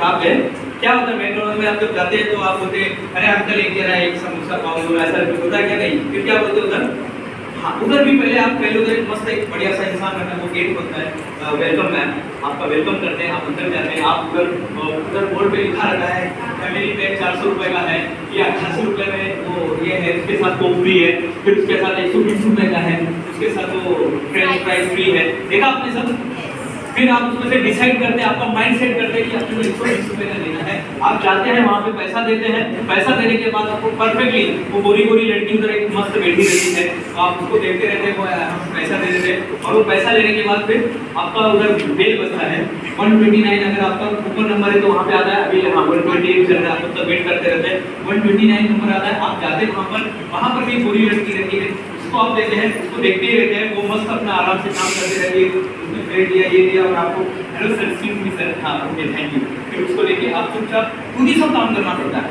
आप गए, क्या होता है मैकडॉनल्ड में आप जब जाते हैं तो आप बोलते हैं अरे अंकल एक जरा एक समोसा पाव दो, ऐसा कुछ होता है क्या? नहीं। फिर क्या बोलते उधर? हाँ, उधर भी पहले उधर एक मस्त एक बढ़िया सा इंसान रहता है, वो गेट होता है वेलकम मैम, आपका वेलकम करते हैं, आप अंदर जाते हैं, आप उधर बोर्ड पे लिखा रहता है फैमिली पैक 400 रुपये का है या 88 रुपये में वो ये है, उसके साथ कोक फ्री है, फिर उसके साथ 120 रुपये का है, उसके साथ वो फ्रेंच फ्राइज फ्री है। देखा आपने सब? फिर आप उसमें से डिसाइड करते हैं, आपका माइंड सेट करते हैं कि आपको 120 रुपये का लेना है। आप जाते हैं वहाँ पे पैसा देते हैं, पैसा देने के बाद आपको परफेक्टली वो गोरी लड़की उधर एक मस्त बैठी रहती है, तो आप उसको देखते रहते हैं, वो पैसा दे देते हैं, और वो पैसा लेने के बाद फिर आपका उधर बिल बचता है 129। अगर आपका ऊपर नंबर है तो वहाँ पे आता है, अभी हाँ 128 चल रहा है, आप तब वेट करते रहते हैं, 129 नंबर आता है, आप जाते हैं वहाँ पर भी गोरी लड़की रहती है, उसको आप देते हैं, उसको देखते ही रहते हैं, वो मस्त अपना आराम से काम करते रहती है, उसने ब्रेड दिया, ये दिया, और आपको hello sir, excuse me sir, हाँ ओके थैंक यू, फिर उसको लेके आप चुपचाप खुद ही सब काम करना पड़ता है।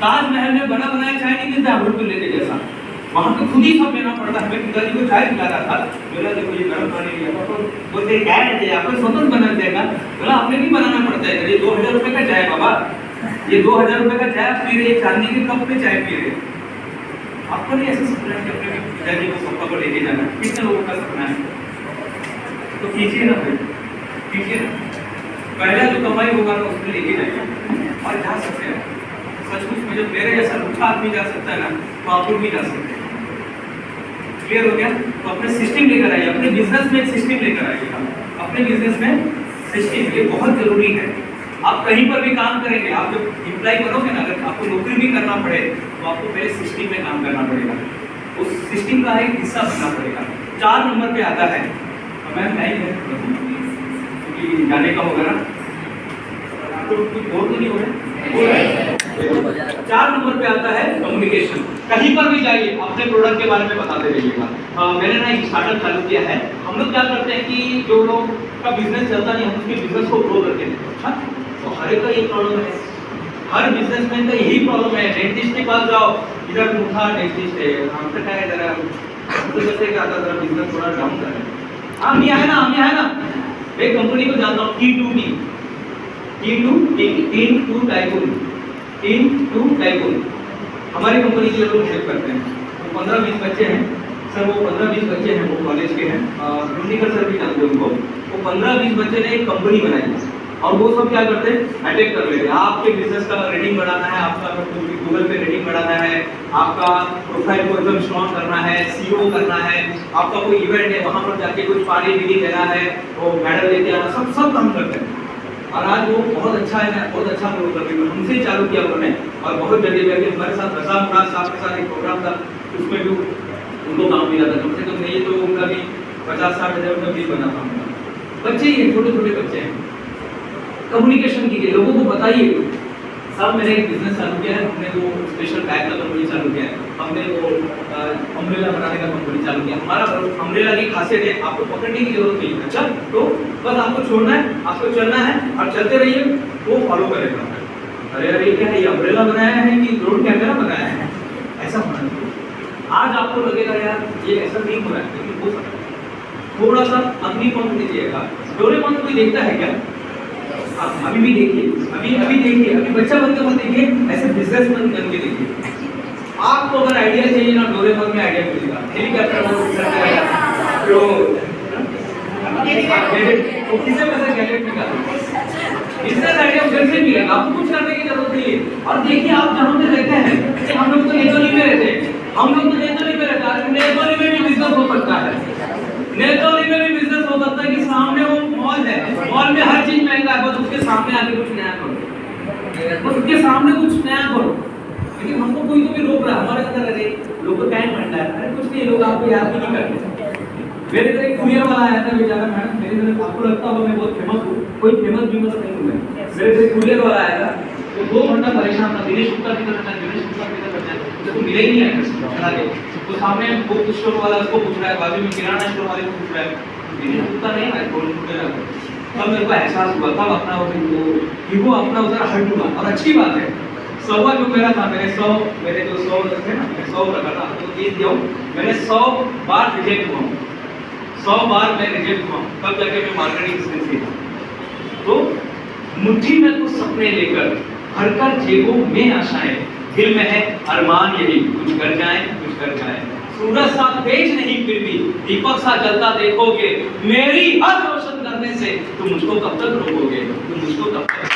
ताजमहल में बना बनाया चाय नहीं मिलता अमृत को लेके जैसा, वहाँ पे खुद ही सब लेना पड़ता है। मैं पिताजी को चाय पिला रहा था, बोला देखो ये गर्म पानी लिया, तो बोलते क्या रहते हैं आपको स्वतंत्र बना देगा, बोला आपने भी बनाना पड़ता है, ये 2000 रुपये का चाय बाबा, ये 2000 रुपये का चाय पी रहे, चांदी के कप में चाय पी रहे, आपको नहीं ऐसा सपना है कि अपने पिताजी को पापा को लेके जाना? कितने लोगों का सपना है? तो कीजिए ना भाई, कीजिए ना, पहला जो कमाई होगा ना उसमें लेके जाइए और जा सकते हैं। सचमुच में जब मेरे जैसा रूखा आदमी जा सकता है ना, तो आप लोग भी जा सकते हैं। क्लियर हो गया? तो अपने सिस्टम लेकर आइए, अपने बिजनेस में एक सिस्टम लेकर आइए, अपने बिजनेस में सिस्टम, ये बहुत जरूरी है। आप कहीं पर भी काम करेंगे, आप जब इम्प्लाई करोगे ना, अगर आपको नौकरी भी करना पड़े तो आपको पहले सिस्टम में काम करना पड़ेगा, उस सिस्टम का एक हिस्सा बनना पड़ेगा। 4 नंबर पे आता है, मैम टाइम है क्योंकि जाने का होगा ना, तो कुछ और तो नहीं हो रहा। 4 नंबर पे आता है कम्युनिकेशन। कहीं पर भी जाइए अपने प्रोडक्ट के बारे में बताते रहिएगा। मैंने ना एक स्टार्टअप चालू किया है, हम लोग क्या करते हैं कि जो लोग का बिजनेस चलता नहीं, हम उसके बिजनेस को ग्रो करके देते हैं। अच्छा, तो हर एक का ये प्रॉब्लम है, हर बिजनेसमैन का यही प्रॉब्लम है। डेंटिस्ट के पास जाओ, इधर मुखा डेंटिस्ट है, हमसे क्या है जरा तो जैसे क्या आता जरा बिजनेस थोड़ा डाउन कर रहा है। हम यहाँ है ना, एक कंपनी को जानता हूँ, T2 टाइकून, हमारी कंपनी के लोग हेल्प करते हैं। तो 15-20 बच्चे हैं सर, वो 15-20 बच्चे हैं, वो कॉलेज के हैं, रुंडीकर सर भी जानते हैं उनको। वो 15-20 बच्चे ने एक कंपनी बनाई और वो सब क्या करते हैं, अटैक कर लेते हैं। आपके बिजनेस का रेटिंग बढ़ाना है, आपका गूगल पे रेटिंग बढ़ाना है, आपका प्रोफाइल को एकदम स्ट्रॉन्ग करना है, सीओ करना है, आपका कोई इवेंट है वहाँ पर जाके कुछ पानी भी देना है, वो मेडल लेके आना, सब काम करते हैं। और आज वो बहुत अच्छा है, बहुत अच्छा ग्रो करते हैं। हमसे चालू किया उन्होंने और बहुत जगह पे हमारे साथ रसा मुराद साहब के साथ एक प्रोग्राम था, उसमें भी उनको काम मिला था। कम से कम नहीं तो उनका भी 50-60 हज़ार का बिल बना था। बच्चे ही छोटे छोटे बच्चे हैं, कम्युनिकेशन कीजिए, लोगों को बताइए। साहब मैंने एक बिजनेस चालू किया है, हमने वो स्पेशल बैग का कंपनी चालू किया है, हमने वो अम्ब्रेला बनाने का कंपनी चालू किया। हमारा अम्ब्रेला की खासियत है, आपको पकड़ने की जरूरत नहीं है। अच्छा, तो बस आपको छोड़ना है, आपको चलना है और चलते रहिए, वो फॉलो करेगा। अरे क्या है, ये अम्ब्रेला बनाया है कि ड्रोन कैमरा बनाया है, ऐसा होना चाहिए। आज आपको लगेगा यार ये ऐसा नहीं हो रहा है, लेकिन हो सकता है। थोड़ा सा अग्निपंख दीजिएगा। डोरेमोन कोई देखता है क्या? अभी भी देखिए, अभी देखिए, अभी बच्चा बनकर मत देखिए, ऐसे बिजनेसमैन बन के देखिए। आपको अगर आइडिया चाहिए ना, डोरेमोन में आइडिया मिलेगा। हेलीकॉप्टर वो किसे पैसा गैजेट निकाल, बिजनेस आइडिया उधर से मिलेगा, आपको कुछ करने की जरूरत नहीं है। और देखिए आप जहाँ पे रहते हैं, हम लोग तो नेतोली में रहते हैं, नेतोली में भी बिजनेस हो सकता है, नेतोली में भी बिजनेस हो सकता है कि सामने वो मॉल है, मॉल में हर चीज महंगा है, बस उसके सामने आके कुछ नया करो, बस उसके सामने कुछ नया करो। लेकिन हमको कोई तो भी रोक रहा है, हमारे अंदर अरे लोग को टाइम मिलता है, अरे कुछ नहीं, लोग आपको याद भी नहीं करते। मेरे तरह एक कुरियर वाला आया था बेचारा, मैडम मेरे तरह आपको लगता होगा मैं बहुत फेमस हूँ, कोई फेमस बिजनेस नहीं हूँ मैं। मेरे तरह कुरियर वाला आया था, वो 2 घंटा परेशान था, दिनेश गुप्ता की तरह, दिनेश गुप्ता की तरह, तो मिले ही नहीं आए। तो सामने बुक स्टोर वाला उसको पूछ रहा है, बाजू में किराना स्टोर वाले को पूछ रहा है, दिनेश गुप्ता नहीं आया, तब मेरे को एहसास हुआ, तब अपना वो अपना उधर हट हुआ। और अच्छी बात है, 100 जो मेरा था, मेरे 100 थे ना, मैं 100 रखा था, तो जीत गया हूँ। मैंने 100 बार रिजेक्ट हुआ, 100 बार मैं रिजेक्ट हुआ, तब जाके मैं मार्केटिंग स्किल सीखा। तो मुट्ठी में कुछ सपने लेकर भरकर जेबों में आशाएं, दिल में है अरमान यही कुछ कर जाए। सूरज सा तेज नहीं फिर भी दीपक सा जलता देखोगे, मेरी हद रोशन करने से तुम मुझको कब तक रोकोगे, तुम मुझको कब तक।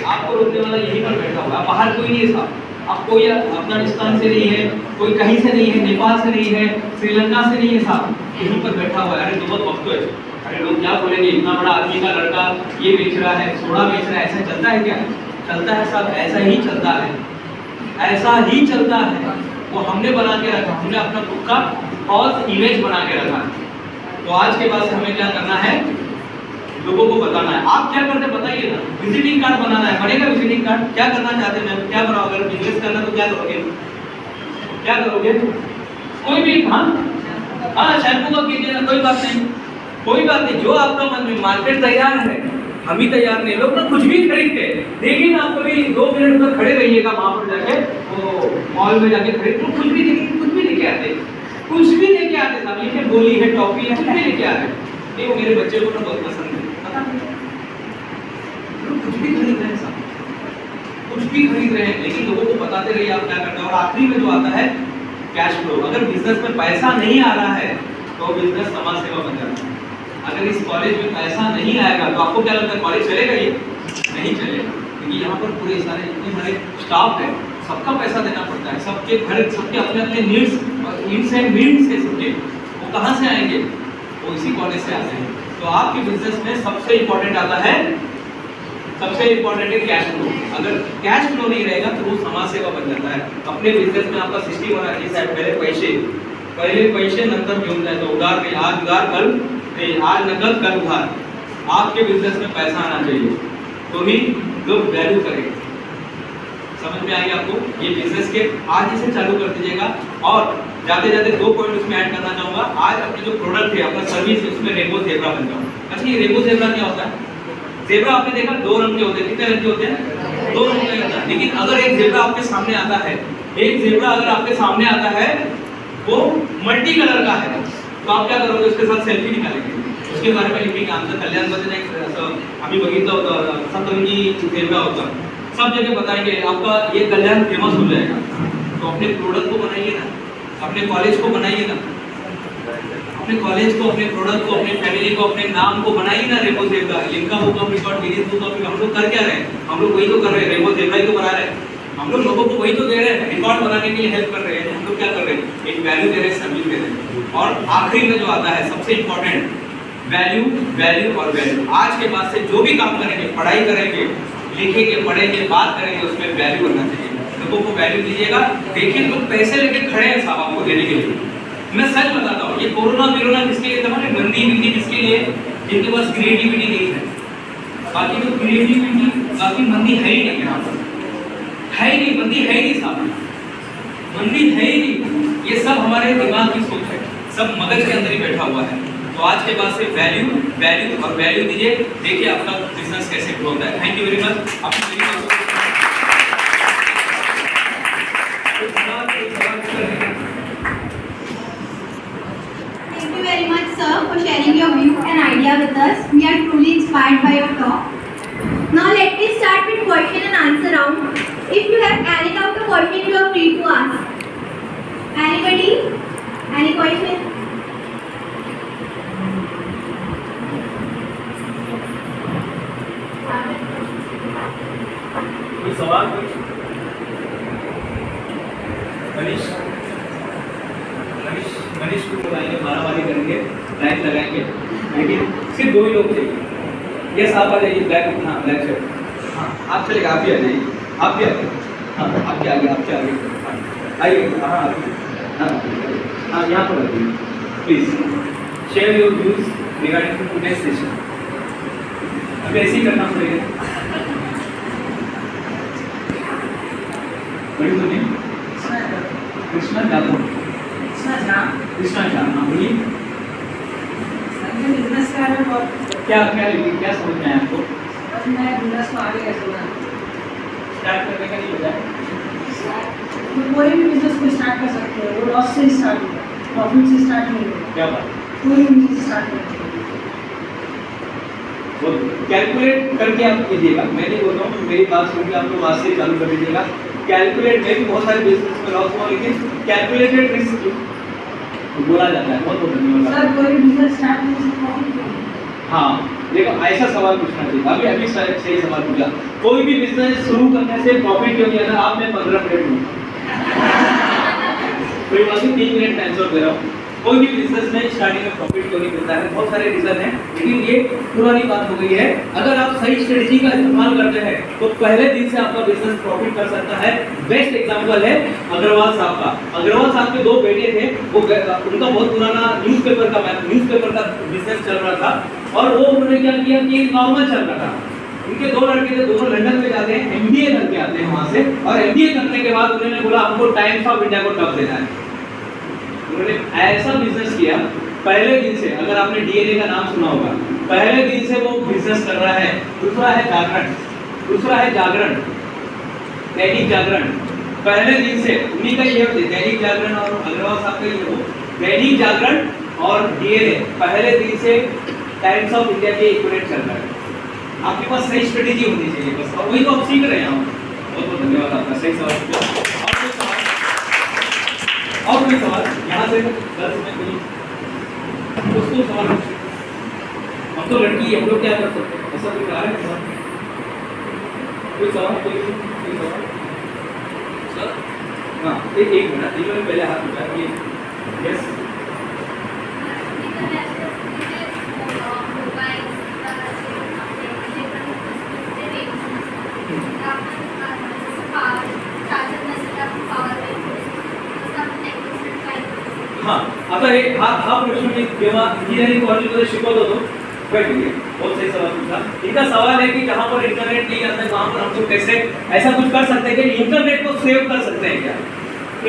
आपको रोकने वाला यहीं पर बैठा हुआ है, बाहर कोई नहीं है साहब। अब कोई अफगानिस्तान से नहीं है, कोई कहीं से नहीं है, नेपाल से नहीं है, श्रीलंका से नहीं है साहब, यहीं पर बैठा हुआ है। अरे बहुत वक्त है, अरे लोग क्या बोलेंगे, इतना बड़ा आदमी का लड़का ये बेच रहा है, सोडा बेच रहा है, ऐसा चलता है क्या? चलता है साहब, ऐसा ही चलता है, ऐसा ही चलता है। वो हमने बना के रखा, हमने अपना खुद का फॉल्स इमेज बना के रखा। तो आज के बाद हमें क्या करना है, लोगों को बताना है। आप क्या करते बताइए ना, विजिटिंग कार्ड बनाना है, बनेगा विजिटिंग कार्ड? क्या करना चाहते हैं मैम, क्या बनाओ? अगर बिजनेस करना तो क्या करोगे, क्या करोगे? कोई भी, हाँ शैम्पू का कीजिए ना, कोई बात नहीं, कोई बात नहीं, जो आपका मन में। मार्केट तैयार है, हम ही तैयार नहीं। लोग ना कुछ भी खरीदते, देखिए ना, आप कभी 2 मिनट पर खड़े रहिएगा वहां पर जाके, वो मॉल में जाके खड़े, तो कुछ भी देखिए, कुछ भी लेके आते, कुछ भी लेके आते साहब, ये गोली है, टॉफी है, कुछ भी लेके आते। नहीं, वो मेरे बच्चे को ना बहुत पसंद है, पता नहीं, कुछ भी खरीद रहे हैं साहब, कुछ भी खरीद रहे हैं, लेकिन लोगों को बताते रहिए आप क्या करते हैं। और आखिरी में जो आता है कैश फ्लो। अगर बिजनेस में पैसा नहीं आ रहा है तो बिजनेस समाज सेवा बन जाता है। अगर इस कॉलेज में पैसा नहीं आएगा तो आपको क्या लगता है, कॉलेज चलेगा? ये नहीं चलेगा, क्योंकि यहाँ पर पूरे सारे इतने सारे स्टाफ है, सबका पैसा देना पड़ता है, सबके घर, सबके अपने अपने नीड्स एंड नीड्स है सबके, वो कहाँ से आएंगे? वो इसी कॉलेज से आते हैं। तो आपके बिजनेस में सबसे इंपॉर्टेंट आता है, सबसे इंपॉर्टेंट है कैश फ्लो। अगर कैश फ्लो नहीं रहेगा तो वो समाज सेवा बन जाता है। अपने बिजनेस में आपका सिस्टम होना चाहिए साहब, पहले पैसे नंतर घेऊन जाए, तो उधार नहीं, आज उधार कल नहीं, आज नकद कल उधार। आपके बिजनेस में पैसा आना चाहिए तो ही लोग वैल्यू करेंगे। समझ में आएगा आपको? ये बिजनेस के आज इसे चालू कर दीजिएगा। और जाते जाते 2 पॉइंट उसमें ऐड करना चाहूँगा। आज अपने जो प्रोडक्ट है, अपना सर्विस, उसमें रेनबो ज़ेब्रा बन जाओ। अच्छा, ये रेनबो ज़ेब्रा क्या होता है? ज़ेब्रा आपने देखा 2 रंग के होते हैं, कितने रंग के होते हैं? 2 रंग के होता है। लेकिन अगर एक ज़ेब्रा आपके सामने आता है, एक ज़ेब्रा अगर आपके सामने आता है, वो मल्टी कलर का है, तो आप क्या करोगे? उसके साथ सेल्फी निकालेंगे, उसके बारे में लिखेंगे। आमचं कल्याणमध्ये आम्ही बघितलं होतं, सतरंगी ज़ेब्रा होता, सब जगह बताएंगे, आपका ये कल्याण फेमस हो जाएगा। तो अपने प्रोडक्ट को बनाइए ना, अपने कॉलेज को बनाइए ना, अपने कॉलेज को, अपने प्रोडक्ट को, अपने फैमिली को, अपने नाम को बनाइए ना rainbow zebra. लिंका book of record, Guinness book of record. हम लोग कर क्या रहे हैं? हम लोग वही तो कर रहे हैं, रेनबो ज़ेब्रा ही तो बना रहे हैं। हम लोग लोगों को वही तो दे रहे हैं, रिकॉर्ड बनाने के लिए हेल्प कर रहे हैं। हम लोग क्या कर रहे हैं? एक वैल्यू दे रहे हैं, सर्विस दे रहे हैं। और आखिरी में जो आता है सबसे इंपॉर्टेंट, वैल्यू, वैल्यू और वैल्यू। आज के बाद से जो भी काम करेंगे, पढ़ाई करेंगे, लिखेंगे, पढ़ेंगे, बात करेंगे, उसमें वैल्यू करना चाहिए। लोगों को वैल्यू दीजिएगा। देखिए लोग पैसे लेके खड़े हैं साहब आपको देने के लिए। मैं सच बताता हूँ, ये कोरोना विरोना किसके लिए था? मंदी बिंदी किसके लिए? जिनके पास क्रिएटिविटी नहीं है। बाकी तो क्रिएटिविटी, बाकी मंदी है ही नहीं यहाँ पर, है ही नहीं, मंदी है ही नहीं साहब, मंदी है ही नहीं। ये सब हमारे दिमाग की सोच है, सब मगज के अंदर ही बैठा हुआ है। तो आज के बाद से वैल्यू, वैल्यू और वैल्यू दीजिए। देखिए आपका बिजनेस कैसे ग्रो होता है। Thank you very much. Thank you very much, sir, for sharing your view and idea with us. We are truly inspired by your talk. Now let me start with question and answer round. If you have any doubt or question, you are free to ask. Anybody? Any question? कोई सवाल? मनीष को बुलाएंगे, मारामारी करेंगे, line लगाएंगे, लेकिन सिर्फ 2 ही लोग चाहिए। यस, आप आ जाइए। ब्लैक, हाँ ब्लैक शर्ट, हाँ आप चलेगा, आप भी आ जाइए, आप भी आ जाइए, हाँ आपके आगे, आपके आगे, हाँ आइए, हाँ हाँ हाँ यहाँ पर आइए। Please share your views regarding to today's session. अभी ऐसे ही करना पड़ेगा। बड़ी सुनिए, कृष्णा जादव, कृष्णा झा, हाँ बोलिए। बिजनेस का क्या क्या समझ में आया आपको? मैं बिजनेस में आगे कैसे बढ़ा? स्टार्ट करने का नहीं होता, कोई भी बिजनेस को स्टार्ट कर सकते हो, वो लॉस से स्टार्ट होगा, प्रॉफिट से स्टार्ट नहीं होगा। क्या बात? कोई भी बिजनेस स्टार्ट कर सकते हो। कैलकुलेट करके आप कीजिएगा, मैं नहीं बोल रहा हूँ, मेरी बात सुन के आप लोग आज से चालू कर दीजिएगा। कैलकुलेट में भी बहुत सारे बिजनेस में लॉस हुआ, लेकिन कैलकुलेटेड रिस्क बोला जाता है। बहुत बहुत धन्यवाद। सर कोई बिजनेस स्टार्ट करने से प्रॉफिट क्यों? हाँ देखो, ऐसा सवाल पूछना चाहिए। अभी सही सवाल पूछा, कोई भी बिजनेस शुरू करने से प्रॉफिट क्यों नहीं आता? आप मैं 15 मिनट में कोई बात नहीं, 3 मिनट का आंसर दे रहा हूँ। कोई भी बिजनेस में स्टार्टिंग में प्रॉफिट क्यों नहीं मिलता है? बहुत सारे रीजन हैं, लेकिन ये पुरानी बात हो गई है। अगर आप सही स्ट्रेटजी का इस्तेमाल करते हैं तो पहले दिन से आपका बिजनेस प्रॉफिट कर सकता है। बेस्ट एग्जांपल है अग्रवाल साहब का। अग्रवाल साहब के 2 बेटे थे, वो उनका बहुत पुराना न्यूज़पेपर का बिजनेस चल रहा था, और वो उन्होंने क्या किया कि नॉर्मल चल रहा था। उनके 2 लड़के थे, दोनों लंदन में जाते हैं, एमबीए करके आते हैं वहां से, और एमबीए करने के बाद उन्होंने बोला हमको टाइम्स ऑफ इंडिया को टफ देना है। उन्होंने ऐसा बिजनेस किया पहले दिन से। अगर आपने डीएनए का नाम सुना होगा, पहले दिन से वो बिजनेस कर रहा है। दूसरा है जागरण, दैनिक जागरण। पहले दिन से उन्हीं का ये दैनिक जागरण और अग्रवाल साहब का ये हो, दैनिक जागरण और डीएनए पहले दिन से टाइम्स ऑफ इंडिया के इक्विवेलेंट चल रहा है। आपके पास सही स्ट्रेटेजी होनी चाहिए बस, और वही तो आप सीख रहे हैं। बहुत बहुत धन्यवाद आपका, सही सवाल। और कोई सवाल यहाँ से गर्ल्स में कोई दोस्तों सवाल? हम तो लड़की, हम लोग क्या कर सकते हैं? ऐसा कोई कारण है? कोई सवाल? कोई सवाल? सर हाँ, एक मिनट, जिन्होंने पहले हाथ उठाया ये, यस। हाँ, आता हे हा प्रश्न मी जेव्हा इंजीनियरिंग कॉलेजमध्ये शिकवत होतो, बहुत सही सवाल पूछा। इनका सवाल है कि जहाँ पर इंटरनेट नहीं आता है वहाँ पर हम लोग कैसे ऐसा कुछ कर सकते हैं कि इंटरनेट को सेव कर सकते हैं क्या?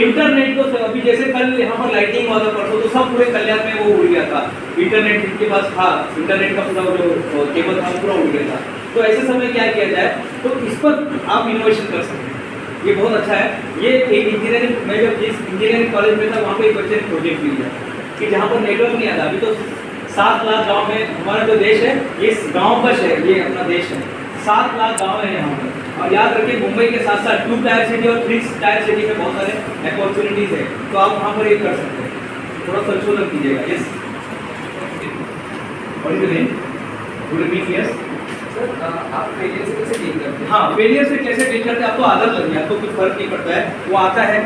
इंटरनेट को अभी जैसे कल यहाँ पर लाइटिंग वाला परसों तो सब पूरे कल्याण में वो उड़ गया था, इंटरनेट जिनके पास था, इंटरनेट का पूरा जो केबल था पूरा उड़ गया था। तो ऐसे समय क्या किया जाए? तो इस पर आप इनोवेशन कर सकते हैं, ये बहुत अच्छा है। ये एक इंजीनियरिंग, मैं जब जिस इंजीनियरिंग कॉलेज में था वहाँ पे एक बच्चे ने प्रोजेक्ट किया कि जहाँ पर नेटवर्क नहीं आता। अभी तो 7 लाख गांव में हमारा जो देश है, ये गांव का शहर, ये अपना देश है। 7 लाख गांव है यहाँ पर, और याद रखिए मुंबई के साथ साथ 2 टायर सिटी और 3 टायर सिटी में बहुत सारे अपॉर्चुनिटीज है, तो आप वहाँ पर ये कर सकते हैं। थोड़ा संशोधन कीजिएगा। Yes, good evening. यस आप फेलियर से कैसे डील करते हैं? हाँ, फेलियर से कैसे डील करते हैं? आपको आदत लग गया, आपको कुछ फर्क नहीं पड़ता है, वो आता है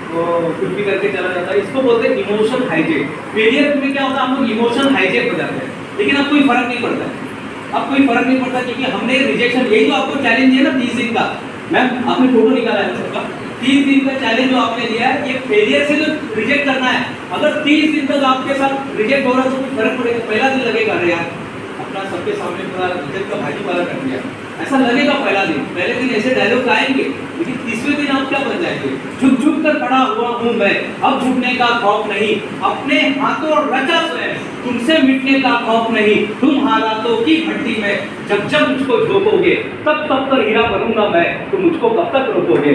वो कुछ भी करके चला जाता है। इसको बोलते हैं इमोशन हाईजेक। फेलियर में क्या होता है? हम लोग इमोशन हाईजेक हो जाते हैं, लेकिन अब कोई फर्क नहीं पड़ता है। अब कोई फर्क नहीं पड़ता क्योंकि हमने रिजेक्शन, यही तो आपको चैलेंज दिया ना 30 दिन का। मैम आपने फोटो निकाला है सबका, 30 दिन का चैलेंज जो आपने दिया है, ये फेलियर से जो रिजेक्ट करना है। अगर 30 दिन तक आपके साथ रिजेक्ट हो रहा है तो कुछ फर्क पड़ेगा? पहला दिन लगेगा अरे यार अपना सबके सामने पूरा इज्जत का भाजीपाला कर दिया, ऐसा लगेगा पहला दिन। पहले दिन ऐसे डायलॉग आएंगे, लेकिन तीसरे दिन आप क्या बन जाएंगे? झुक झुक कर पड़ा हुआ हूँ मैं, अब झुकने का खौफ नहीं, अपने हाथों रचा स्वयं, तुमसे मिटने का खौफ नहीं। तुम हालातों की भट्टी में जब जब मुझको झोंकोगे, तब तब तक हीरा बनूंगा मैं, तुम मुझको कब तक रोकोगे?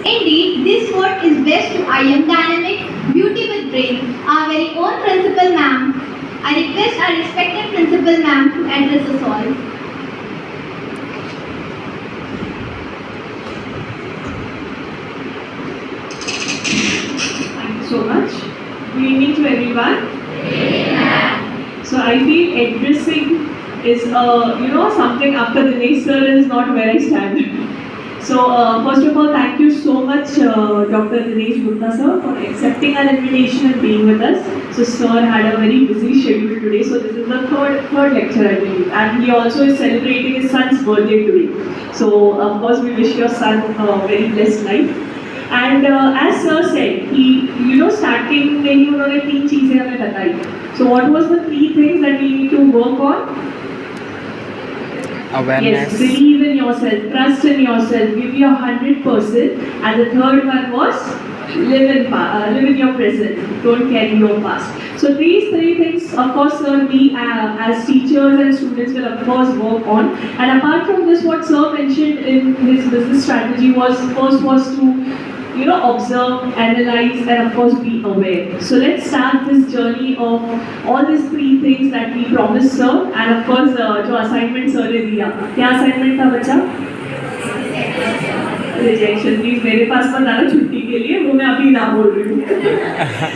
Indeed, this quote is best to I am dynamic, beauty with brain, our very own principal ma'am. I request our respected principal ma'am to address us all. Thank you so much. Good evening to everyone. So I feel addressing is something after Dinesh sir is not where I stand. So first of all, thank you so much, Dr. Dinesh Gupta sir, for accepting our invitation and being with us. So sir had a very busy schedule today, so this is the third lecture I believe, and he also is celebrating his son's birthday today. So of course we wish your son a very blessed life. And as sir said, he starting में ही उन्होंने 3 चीजें हमें बताई. So what was the 3 things that we need to work on? Awareness. Yes, believe in yourself, trust in yourself, give your 100%. And the third one was live in your present, don't carry your past. So these 3 things, of course, sir, we as teachers and students will of course work on. And apart from this, what sir mentioned in his business strategy was first was to observe, analyze, and of course be aware. So let's start this journey of all these three things that we promised sir, and of course जो assignment sir ने दिया. क्या assignment था बच्चा? Rejection. Please मेरे पास मत आना छुट्टी के लिए, वो मैं अभी ना बोल रही हूँ.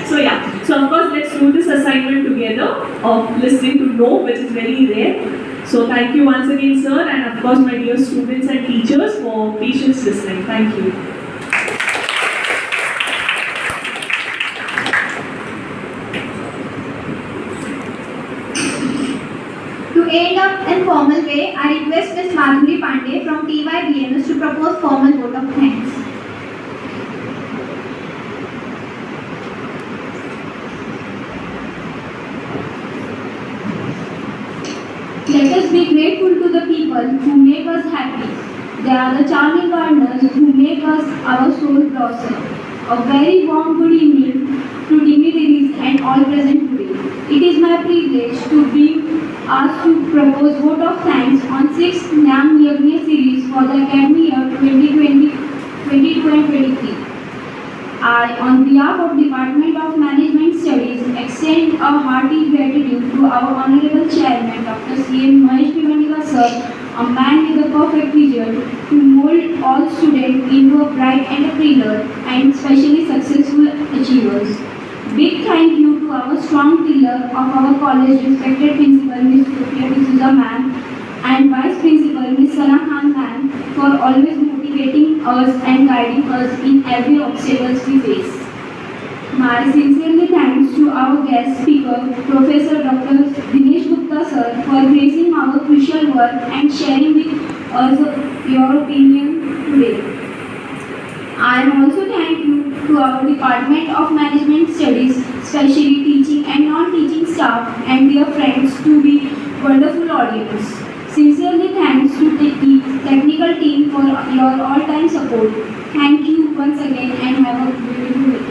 So yeah. So of course let's do this assignment together of listening to no, which is very rare. So thank you once again sir, and of course my dear students and teachers for patience listening. Thank you. To end up in formal way, I request Ms. Madhuri Pandey from TYBMS to propose formal vote of thanks. Let us be grateful to the people who make us happy. They are the charming gardeners who make us our soul blossom. A very warm good evening to dignitaries and all present today. It is my privilege to be asked to propose vote of thanks on 6th Gnam Yagna series for the academy year 2022 and 23. I, on behalf of Department of Management Studies, extend a hearty gratitude to our Honorable Chairman, Dr. C.M. Mahesh Bhivandikar Sir, a man with a perfect vision to mold all students into a bright entrepreneur and especially successful achievers. Big thank you to our strong pillar of our college, respected Principal Ms. Sophia D'Souza Ma'am and Vice Principal Ms. Sana Khan Ma'am for always motivating us and guiding us in every obstacles we face. My sincerely thanks to our guest speaker, Professor Dr. Dinesh Gupta Sir, for gracing our crucial work and sharing with us your opinion today. I am also thank you to our Department of Management Studies, especially teaching and non-teaching staff and dear friends to be wonderful audience. Sincerely thanks to the technical team for your all-time support. Thank you once again and have a beautiful day.